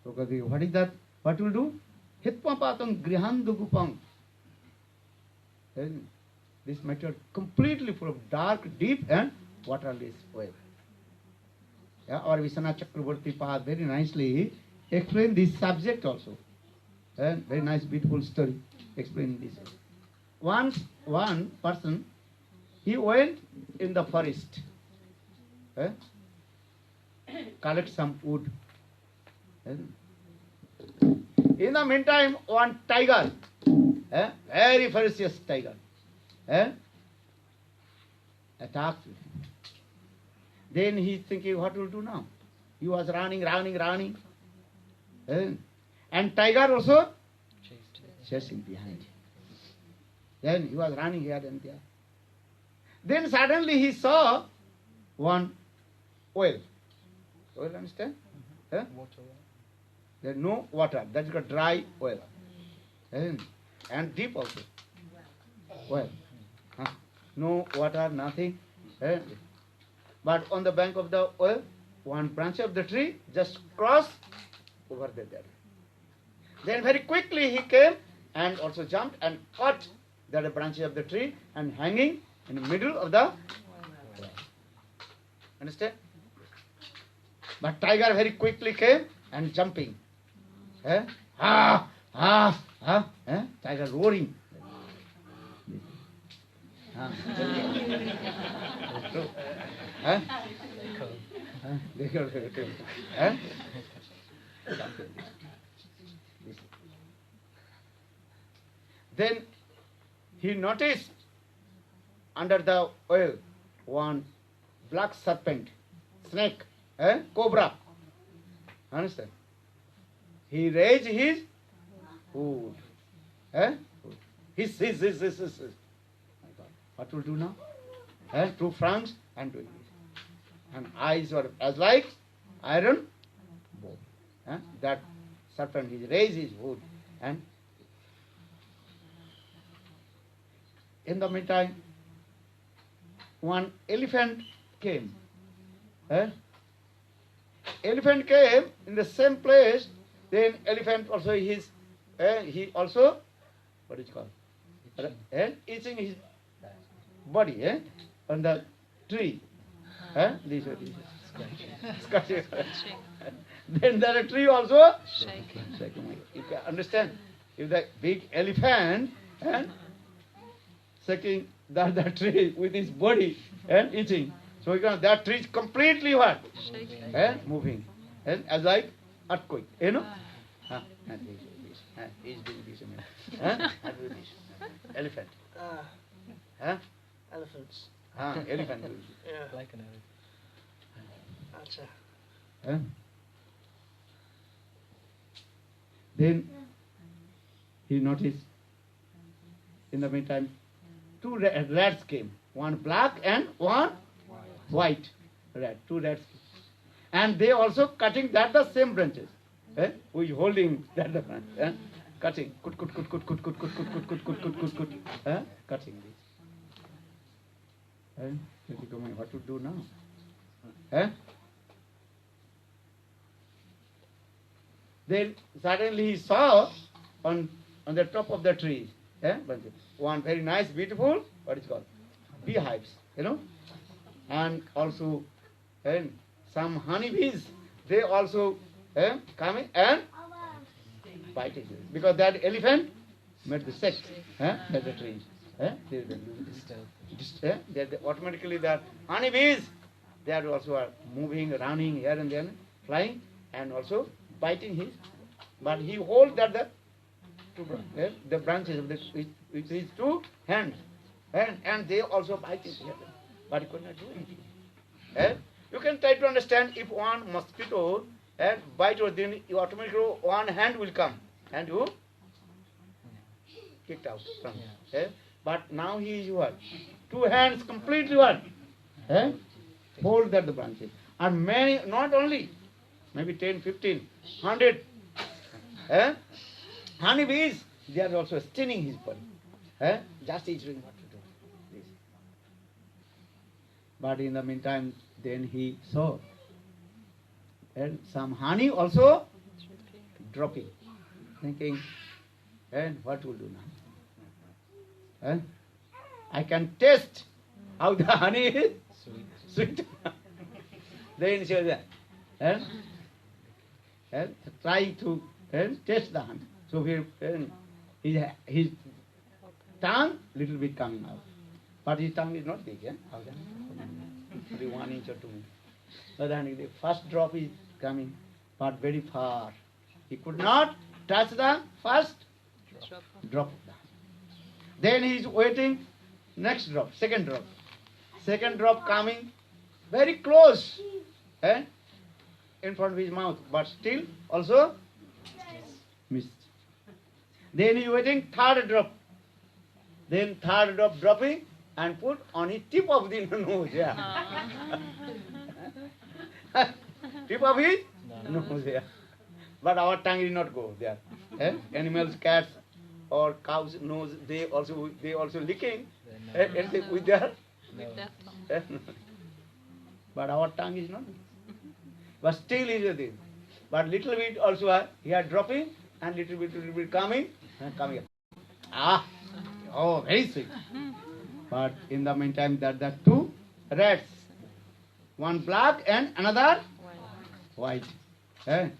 So what is that? What will do? Hitpapatam grihandugupam. This matter completely full of dark, deep and waterless well. Or Vishwanath Chakravarti Pad very nicely explain this subject also. Very nice, beautiful story explaining this. Once one person, he went in the forest, collect some wood. In the meantime, one tiger, very ferocious tiger, attacked him. Then he is thinking, what will do now? He was running. And tiger also chasing behind him. Then he was running here and there. Then suddenly he saw one well. Well, understand? Water. There is no water. That is a dry well. And deep also. Well. No water, nothing. But on the bank of the well, one branch of the tree just crossed over there. Then very quickly he came and also jumped and caught the branches of the tree and hanging in the middle of the well. Understand? But tiger very quickly came and jumping. Tiger roaring. Then he noticed under the oil one black serpent snake, cobra. Understand? He raised his hood. His. What will do now? Two fronts and doing this. And eyes were as like iron bow. That serpent, he raised his hood. And in the meantime, one elephant came. Elephant came in the same place. Then elephant also he also, what is it called? Eating his body on the tree. This. Scratching. Then the tree also shaking. You can understand. If the big elephant shaking the tree with his body and eating, so you can, that tree is completely what? Moving. As like earthquake, you know? And he's doing this. And doing this. Elephant. Elephants. Elephant doing this. Yeah. Like an elephant. Acha. Then he noticed in the meantime two rats came, one black and one white rat, two rats came. And they also cutting that the same branches. We holding that the branch, cutting, cutting this. What to do now? Then suddenly he saw on the top of the tree, one very nice, beautiful, what is called? Beehives, and also some honeybees, they also coming and biting it. Because that elephant made the sex at the trees. Automatically the honeybees, they are also moving, running here and there, flying, and also biting his. But he holds that the branches of with his two hands, and they also bite it here. But he could not do anything. You can try to understand, if one mosquito bite or then you automatically one hand will come and you kicked out from but now he is what? Two hands completely what? Hold that the branches. And many, not only, maybe 10, 15, 100 honeybees, they are also stinging his body. Just he is doing what to do. This. But in the meantime, then he saw and some honey also dropping, thinking, and what will do now? I can taste how the honey is sweet. Then he says that, try to taste the honey. So his tongue little bit coming out, but his tongue is not big. Maybe 1 inch or 2 inch. But then the first drop is coming, but very far. He could not touch the first drop of the honey. Then he is waiting. Next drop, second drop. Second drop coming very close in front of his mouth, but still also missed. Then he is waiting, third drop. Then third drop dropping and put on his tip of the nose. Tip of his nose. But our tongue will not go there. Animals, cats or cows' nose, they also licking with their. But our tongue is not. But still is a thing. But little bit also here dropping and little bit coming and coming. Oh, very sweet. But in the meantime, that the two rats, one black and another white. Then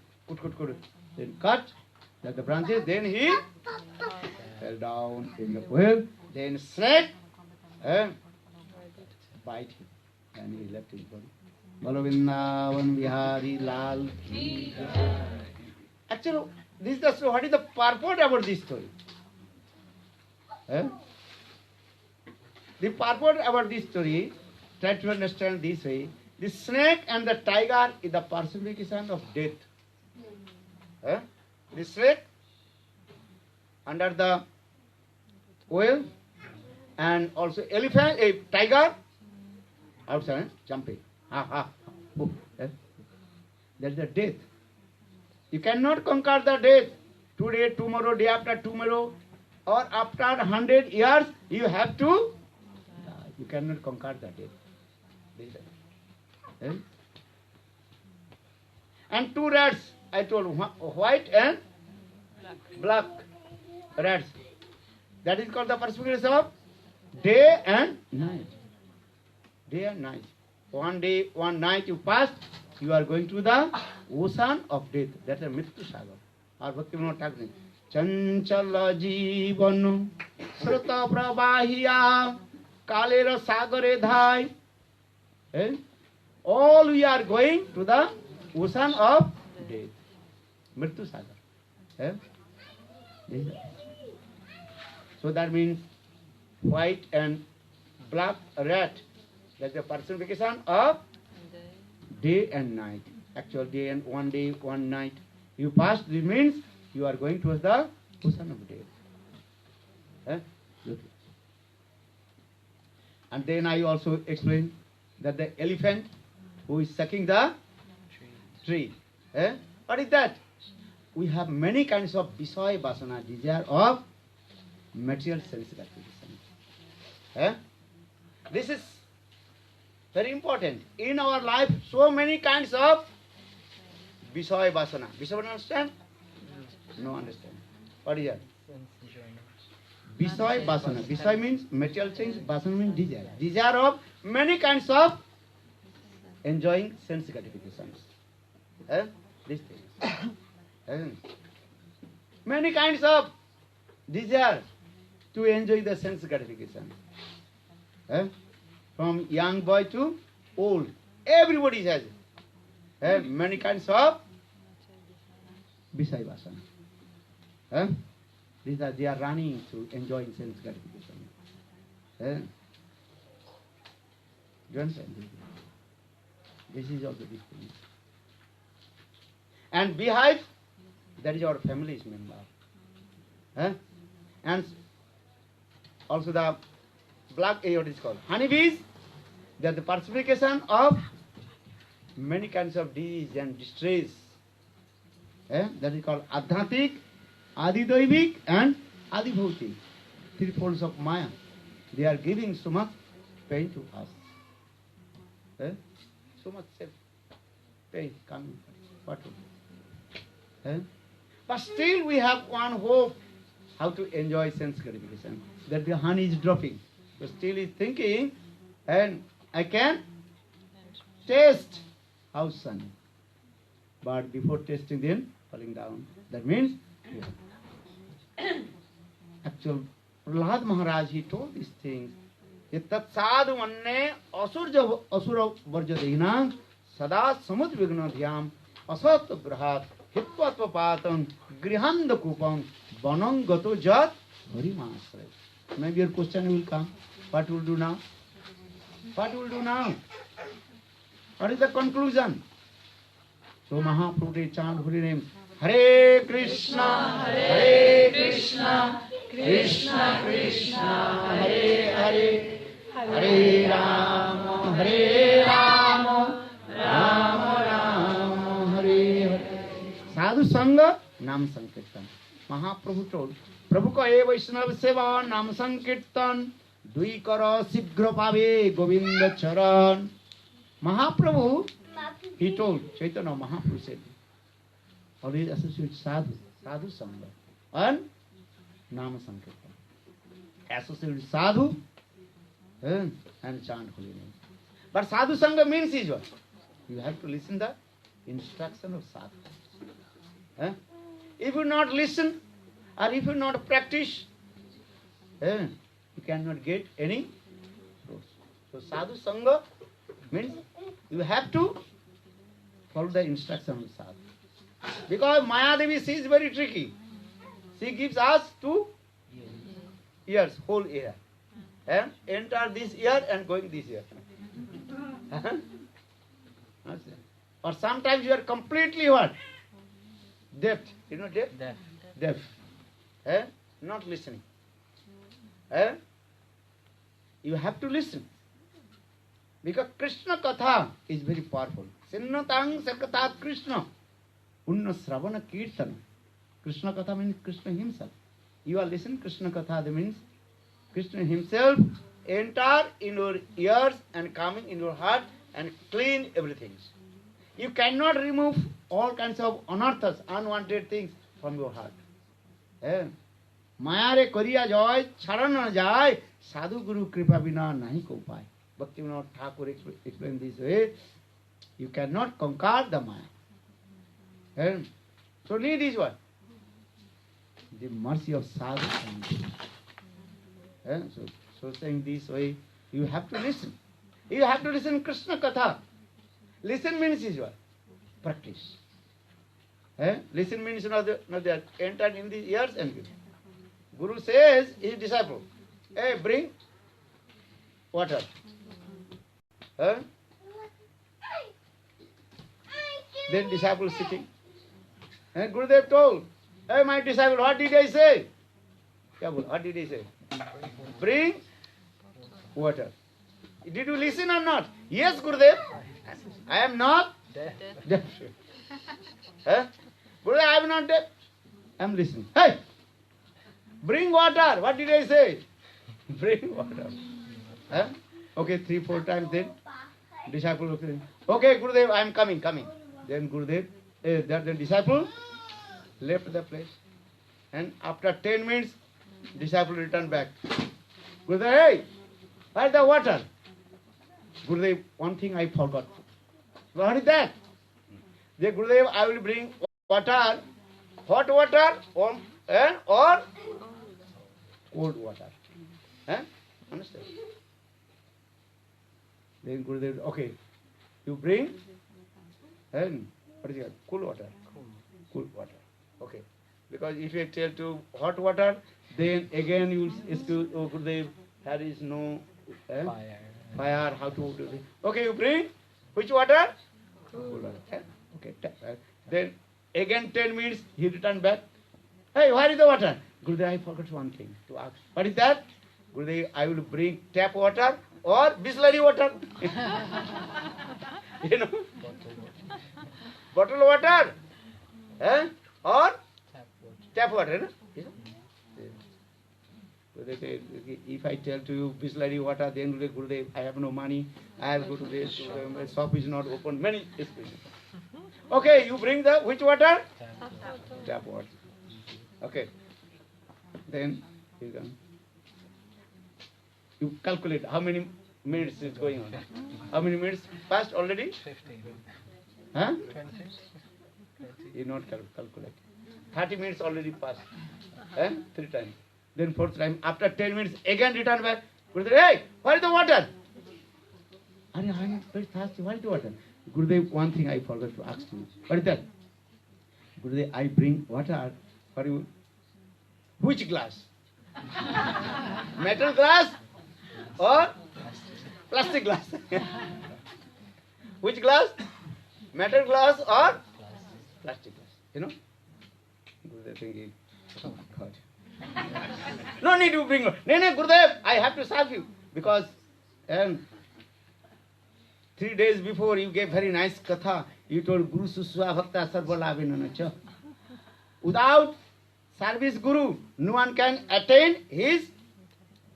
cut that the branches. Then he fell down in the well. Then snake bite him, and he left his body. Bolo Vrindavan Bihari Lal ki Jai. Actually, this is the story. What is the purport about this story? The purport about this story, try to understand this way. The snake and the tiger is the personification of death. The snake under the well, and also elephant, a tiger outside jumping. Oh, that's the death. You cannot conquer the death today, tomorrow, day after tomorrow, or after 100 years. You have to. You cannot conquer the death. And two rats, I told, white and black rats. That is called the personification of day and night. Day and night. One day, one night you pass, you are going to the ocean of death. That's a Mrityu Sagar. Or Bhaktivinoda Thakur. Chanchala jivanu sruta prabhahiya kalera sagare dhai. All we are going to the ocean of death. Mrityu Sagar. So that means white and black rat. That's the personification of day and night. Actual day and one night. You pass, this means you are going towards the ocean of death. And then I also explained that the elephant who is sucking the tree. What is that? We have many kinds of Visaya Vasana, desire of material sense gratification. This is very important. In our life, so many kinds of Visaya Vasana. Visaya Vasana, understand? No understand. What is that? Visaya Vasana. Visaya means material things, Vasana means desire. Desire of many kinds of enjoying sense gratifications. These things. Many kinds of desire to enjoy the sense gratification. From young boy to old. Everybody has many kinds of Visaya Vasana. They are running to enjoy sense gratification. Do you understand? This is also this thing. And behind, that is our family's member. And also the black, what is called honeybees, they are the personification of many kinds of disease and distress. That is called Adhyatik, Adidaivik and Adibhautik. Three folds of Maya. They are giving so much pain to us. So much pain coming. What to do? But still we have one hope how to enjoy sense gratification. That the honey is dropping. So still is thinking, and I can taste how sunny. But before tasting, then falling down. That means, actual Prahlad Maharaj, he told these things. Tat sadhu manne asura varjadina sada samud vigna dhyam asat grahat hitvatva patam grihanda kupam banam gato jat harimasray. Maybe your question will come. What will do now? What will do now? What is the conclusion? So Mahaprabhu chant holy name. Hare Krishna, Hare Krishna, Krishna Krishna, Hare Hare, Hare Rama, Hare Rama, Rama Rama, Hare Hare. Sadhu Sangha, Nam Sankirtan. Mahaprabhu told, Prabhu ka e Vaishnava seva, Nam Sankirtan, Dui kara sigra pave, Govinda Charan. Mahaprabhu, he told, Chaitanya Mahaprabhu said, always associate sadhu, sadhu sangha, and nama sankirtan. Associate sadhu and chant holy name. But sadhu sangha means is what? You have to listen the instruction of sadhu. If you not listen, or if you not practice, you cannot get any fruits. So sadhu sangha means you have to follow the instruction of sadhu. Because Maya Devi, she is very tricky. She gives us 2 years, whole year. And enter this year and going this year. Understand? Or sometimes you are completely what? Deaf. You know deaf? Deaf. Deaf. Eh? Not listening. Eh? You have to listen. Because Krishna Katha is very powerful. Sinnatang Sakata Krishna. Unna Sravana Kirtana. Krishna Katha means Krishna himself. You are listening Krishna Katha, that means Krishna himself enter in your ears and coming in your heart and clean everything. You cannot remove all kinds of anarthas, unwanted things from your heart. Eh? Mayare koriya joy, charana jai, sadhu guru kripa bina nahi ko pai. Bhaktivinoda Thakur explained this way. You cannot conquer the Maya. Eh? So need is what? The mercy of sadhu and guru. Eh? So saying this way, you have to listen. You have to listen Krishna Katha. Listen means is what? Practice. Eh? Listen means not that entered in the ears and Guru says his disciple, hey, bring water. Eh? Then disciple sitting. And Gurudev told, hey, my disciple, what did I say? What did he say? Bring water. Did you listen or not? Yes, Gurudev. I am not deaf. Huh? Gurudev, I am not deaf. I am listening. Hey! Bring water. What did I say? Bring water. Huh? Okay, 3-4 times then. Disciple looked at him. Okay, Gurudev, I am coming. Then Gurudev, the disciple left the place. And after 10 minutes, disciple returned back. Gurudev, hey, where's the water? Gurudev, one thing I forgot. What is that? Dear Gurudev, I will bring water, hot water or cold water. Understand? Then Gurudev, okay, you bring and what is it? Cool water. Cool water. Okay. Because if you tell to hot water, then again you excuse, oh Gurudev, there is no fire, how to do it. Okay, you bring which water? Cool water. Okay. Then again 10 minutes, he returned back. Hey, where is the water? Gurudev, I forgot one thing to ask. What is that? Gurudev, I will bring tap water or Bisleri water. You know? Bottled water. Or tap water. No? They say, if I tell to you Bisleri water, then Gurudev, I have no money. I have to go to this. My shop is not open. Many expressions. Okay, you bring the which water? Tap water. Okay. Then you can. You calculate how many minutes is going on. How many minutes passed already? 15. Huh? 20. You not calculate. 30 minutes already passed. 3 times. Then 4th time. After 10 minutes, again return back. Gurudev, hey, where is the water? I am very thirsty. Where is the water? Gurudev, one thing I forgot to ask you. What is that? Gurudev, I bring water for you. Which glass? Metal glass or plastic glass? Which glass? Metal glass or plastic glass? You know? Gurudev thinking, oh my God. No need to bring. No, Gurudev, I have to serve you. Because 3 days before you gave very nice katha. You told Guru Suswa Bhakta Sarva Labhinanacha. Without service Guru, no one can attain his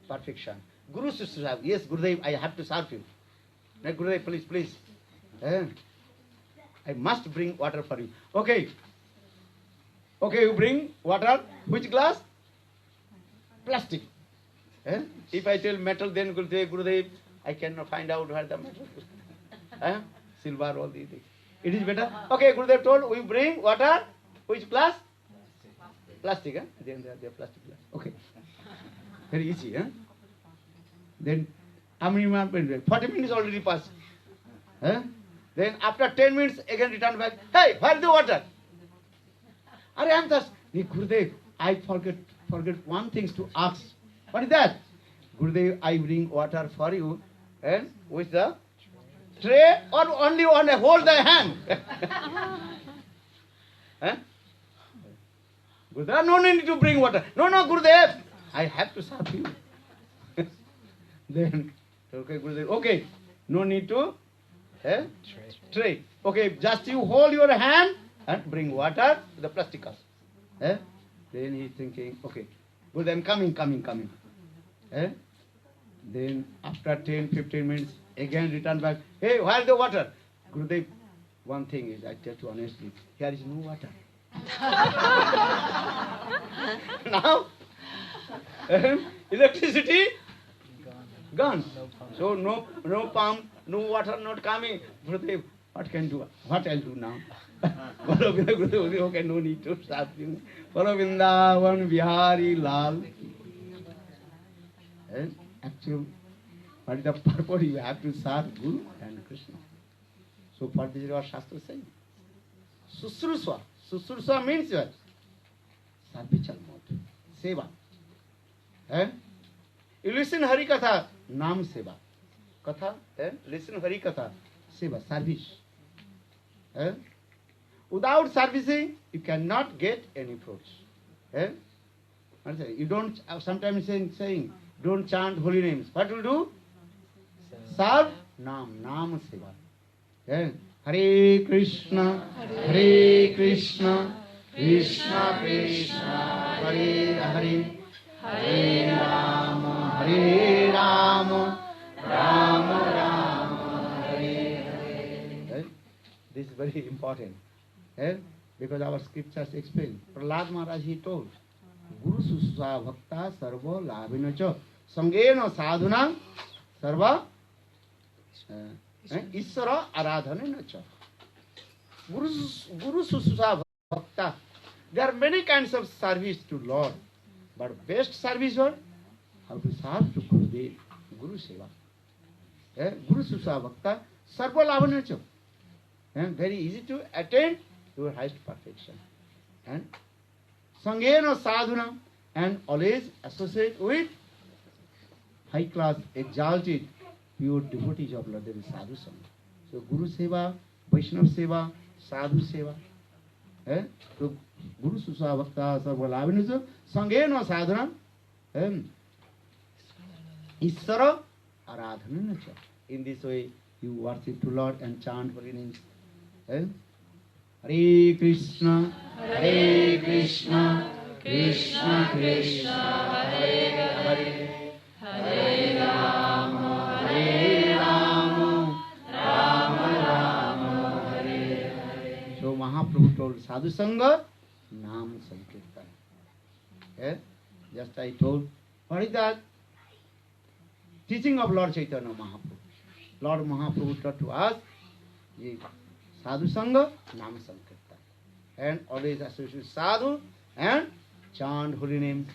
perfection. Guru Suswa, yes Gurudev, I have to serve you. Now Gurudev, please. I must bring water for you. Okay, you bring water. Which glass? Plastic. If I tell metal, then Gurudev, I cannot find out where the metal is. Silver, all these things. It is better. Okay, Gurudev told, we bring water. Which glass? Plastic. Then they are plastic glass. Okay. Very easy. Then how many minutes? 40 minutes already passed. Then after 10 minutes, again return back. Hey, where is the water? I am thirsty. Gurudev, I forget one thing to ask. What is that? Gurudev, I bring water for you. And with the tray or only one hold the hand? Huh? Gurudev, no need to bring water. No, Gurudev, I have to serve you. Then, okay, Gurudev, okay, no need to tray. Okay, just you hold your hand and bring water to the plastic cup. Then he's thinking, okay, Gurudev, I'm coming. Then after 10-15 minutes, again return back. Hey, where's the water? Gurudev, one thing is, I tell you honestly, here is no water. Now, electricity gone. So no pump, no water not coming. Gurudev, what can do? What I'll do now? Gurudev, okay, no need to stop you. Follow Vrindavan Bihari Lal. Actually, what is the purpose? You have to serve Guru and Krishna. So for this is what Shastra saying. Susrusva. Susrusva means what? Servitual mode. Seva. You listen Hari Katha, Nam Seva. Katha, listen Hari Katha, Seva, service. Without servicing, you cannot get any fruits. You don't, sometimes saying, don't chant holy names. What will do? Serve Nam Seva. Hare Krishna, Krishna Krishna, Hare Hare, Hare Rama, Rama Rama, Hare Hare. This is very important. Because our scriptures explain. Prahlad Maharaj, he told, Guru Susva Bhakta Sarva Labhinacha Sangena Sadhuna Sarva Isara Aradhananacha. Guru Susva Bhakta. There are many kinds of service to Lord. But best service what? How to serve to Gurudev, Guru Seva. Guru Susva Bhakta Sarva Labhanacha. Very easy to attain your highest perfection. And Sangena Sadhuna, and always associate with high class, exalted, pure devotees of Lord. There is Sadhu Sangha. So Guru Seva, Vaishnava Seva, Sadhu Seva. So Guru Susva Bhakta Sarva Labhanacha Sangena Sadhana Isara Aradhananacha. In this way you worship to Lord and chant holy names. Hare Krishna, Krishna Krishna, Hare Hare, Hare Rama, Rama Rama, Hare Hare. So Mahaprabhu told Sadhu Sangha, Nam Sankirtan. Just I told, what is that? Teaching of Lord Chaitanya Mahaprabhu. Lord Mahaprabhu taught to us, Sadhu Sangha, Nam Sankirtan. And always associate Sadhu and chant holy names.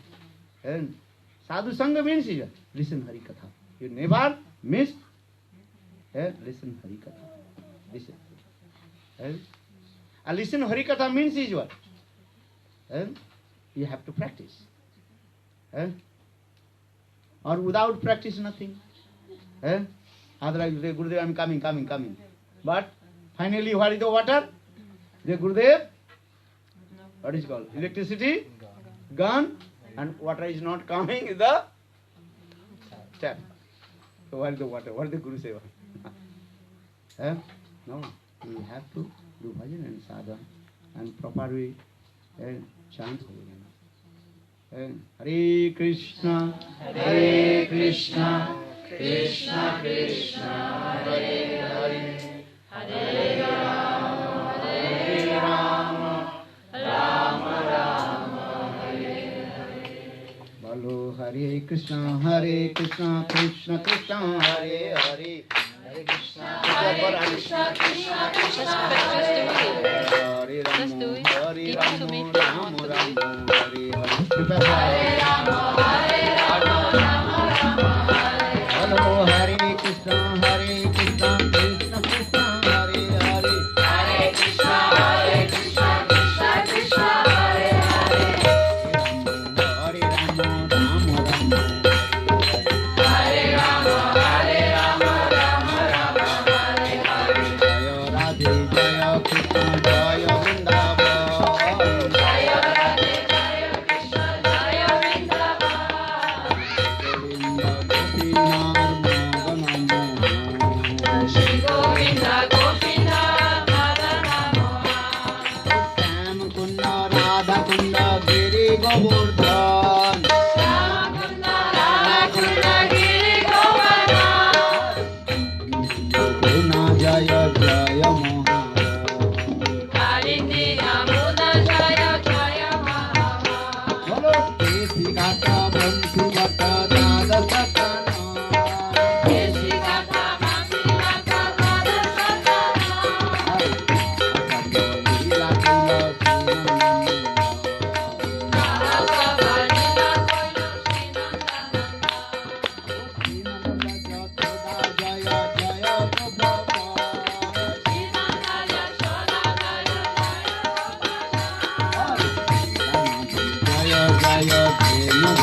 And Sadhu Sangha means listen Hari Katha. You never miss listen Hari Katha. Listen. And listen Hari Katha means is what? You have to practice. Or without practice, nothing. Otherwise, Gurudev, I'm coming. But finally, what is the water? The Gurudev, what is called? Electricity, gone, and water is not coming in the tap. So what is the water? What is the Guru Seva? No, we have to do bhajan and sadhana and properly chant holy name. Hare Krishna, Krishna Krishna, Hare Hare, Hare Rama, Rama Rama, Hare Hare. Bolo Hare Krishna, Krishna Krishna, Hare Hare, Hare Krishna, Krishna, Krishna, Hare Rama, Just do it. Hare Give it to me. Rama, Rama Rama, Hare Hare. Hare Rama, Rama Rama, Hare Hello, Hare Krishna, Krishna Krishna, Hare Hare, Hare Krishna, Krishna Krishna, Hare Hare. Hare Rama, Rama Rama, Hare Rama, Rama Rama, Hare Desi Gata Bansi Gata Dada Satana Desi Gata Bansi Gata Dada Satana Lila Lila Rasa Balila Koila Srinandananda Srinanda Jatoda Jaya Jaya Prabhava Srinanda Yashoda Jaya Jaya Prabhupada Jaya Jaya Prema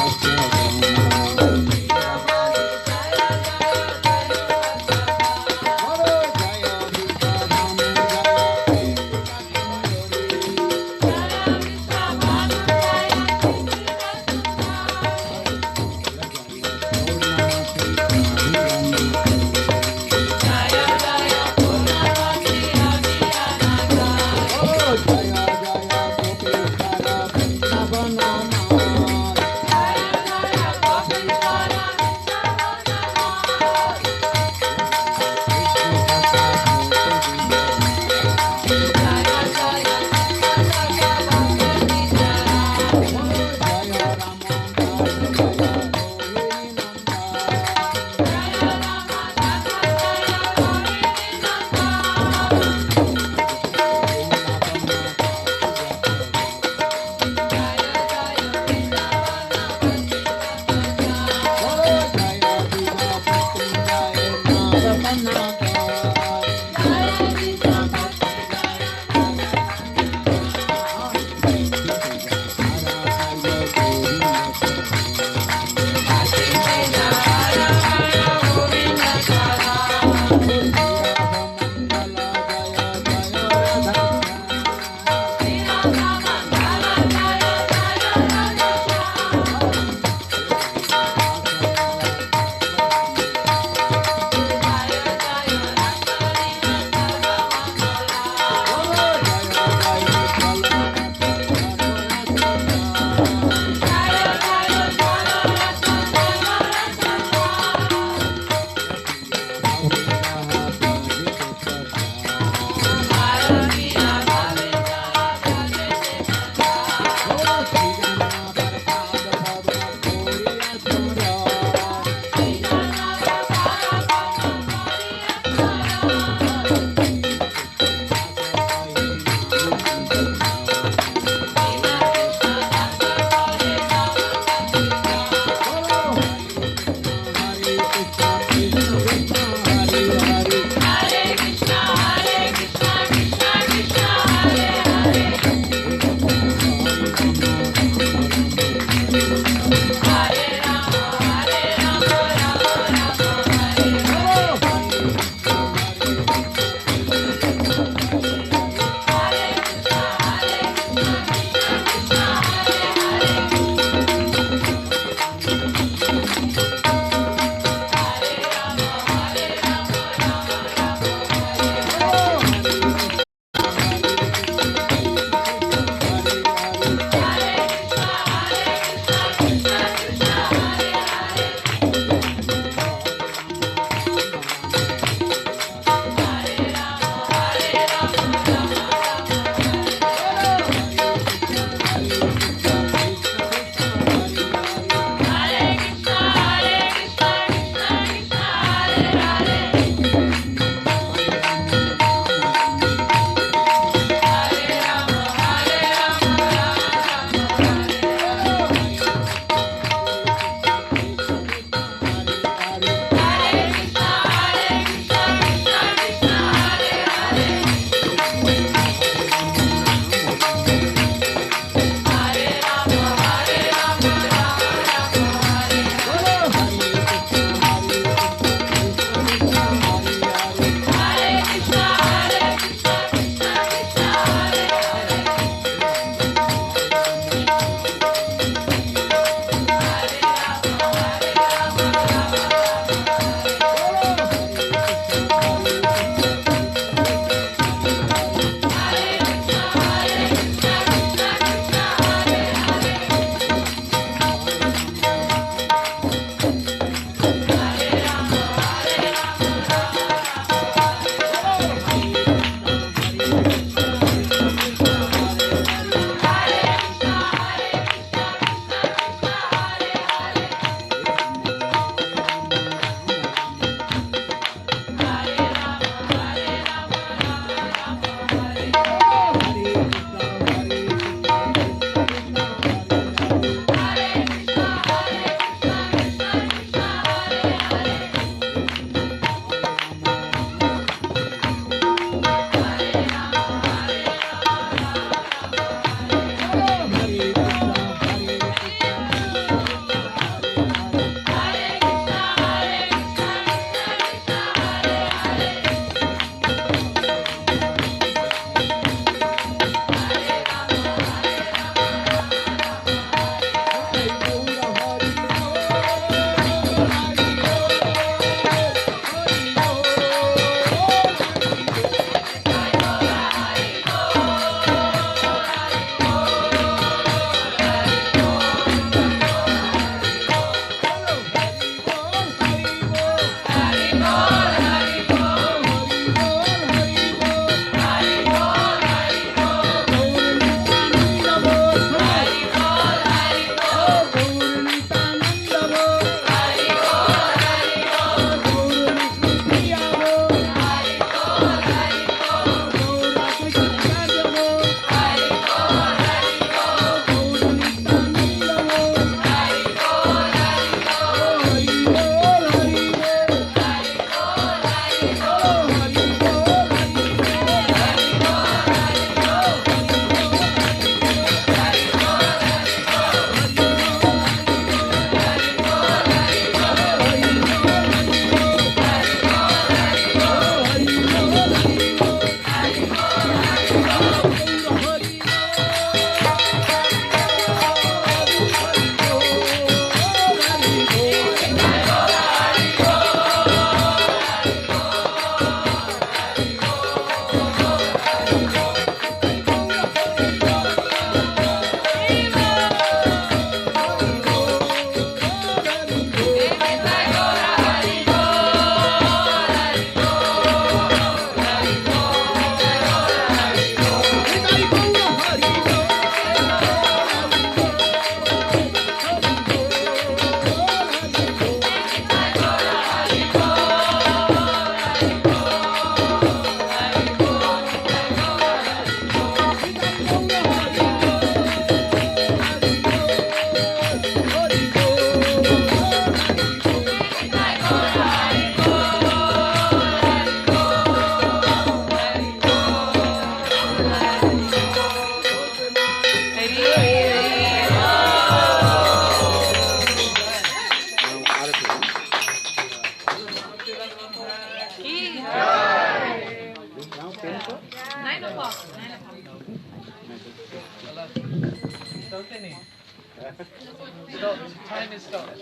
Time is stopped.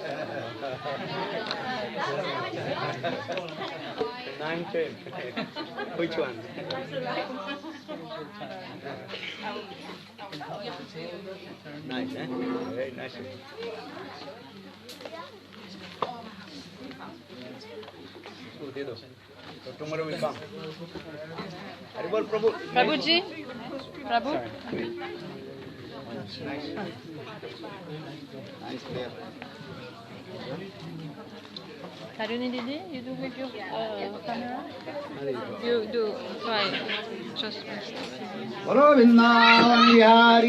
9, 10. Which one? Nice, eh? Very nice. Oh, दे दो. So tomorrow we come. Haribol Prabhu. Prabhuji? Prabhu? Nice. Nice there. Karuni Didi, you do with your camera? You do. Try. Just. Bolo Vrindavan Bihari.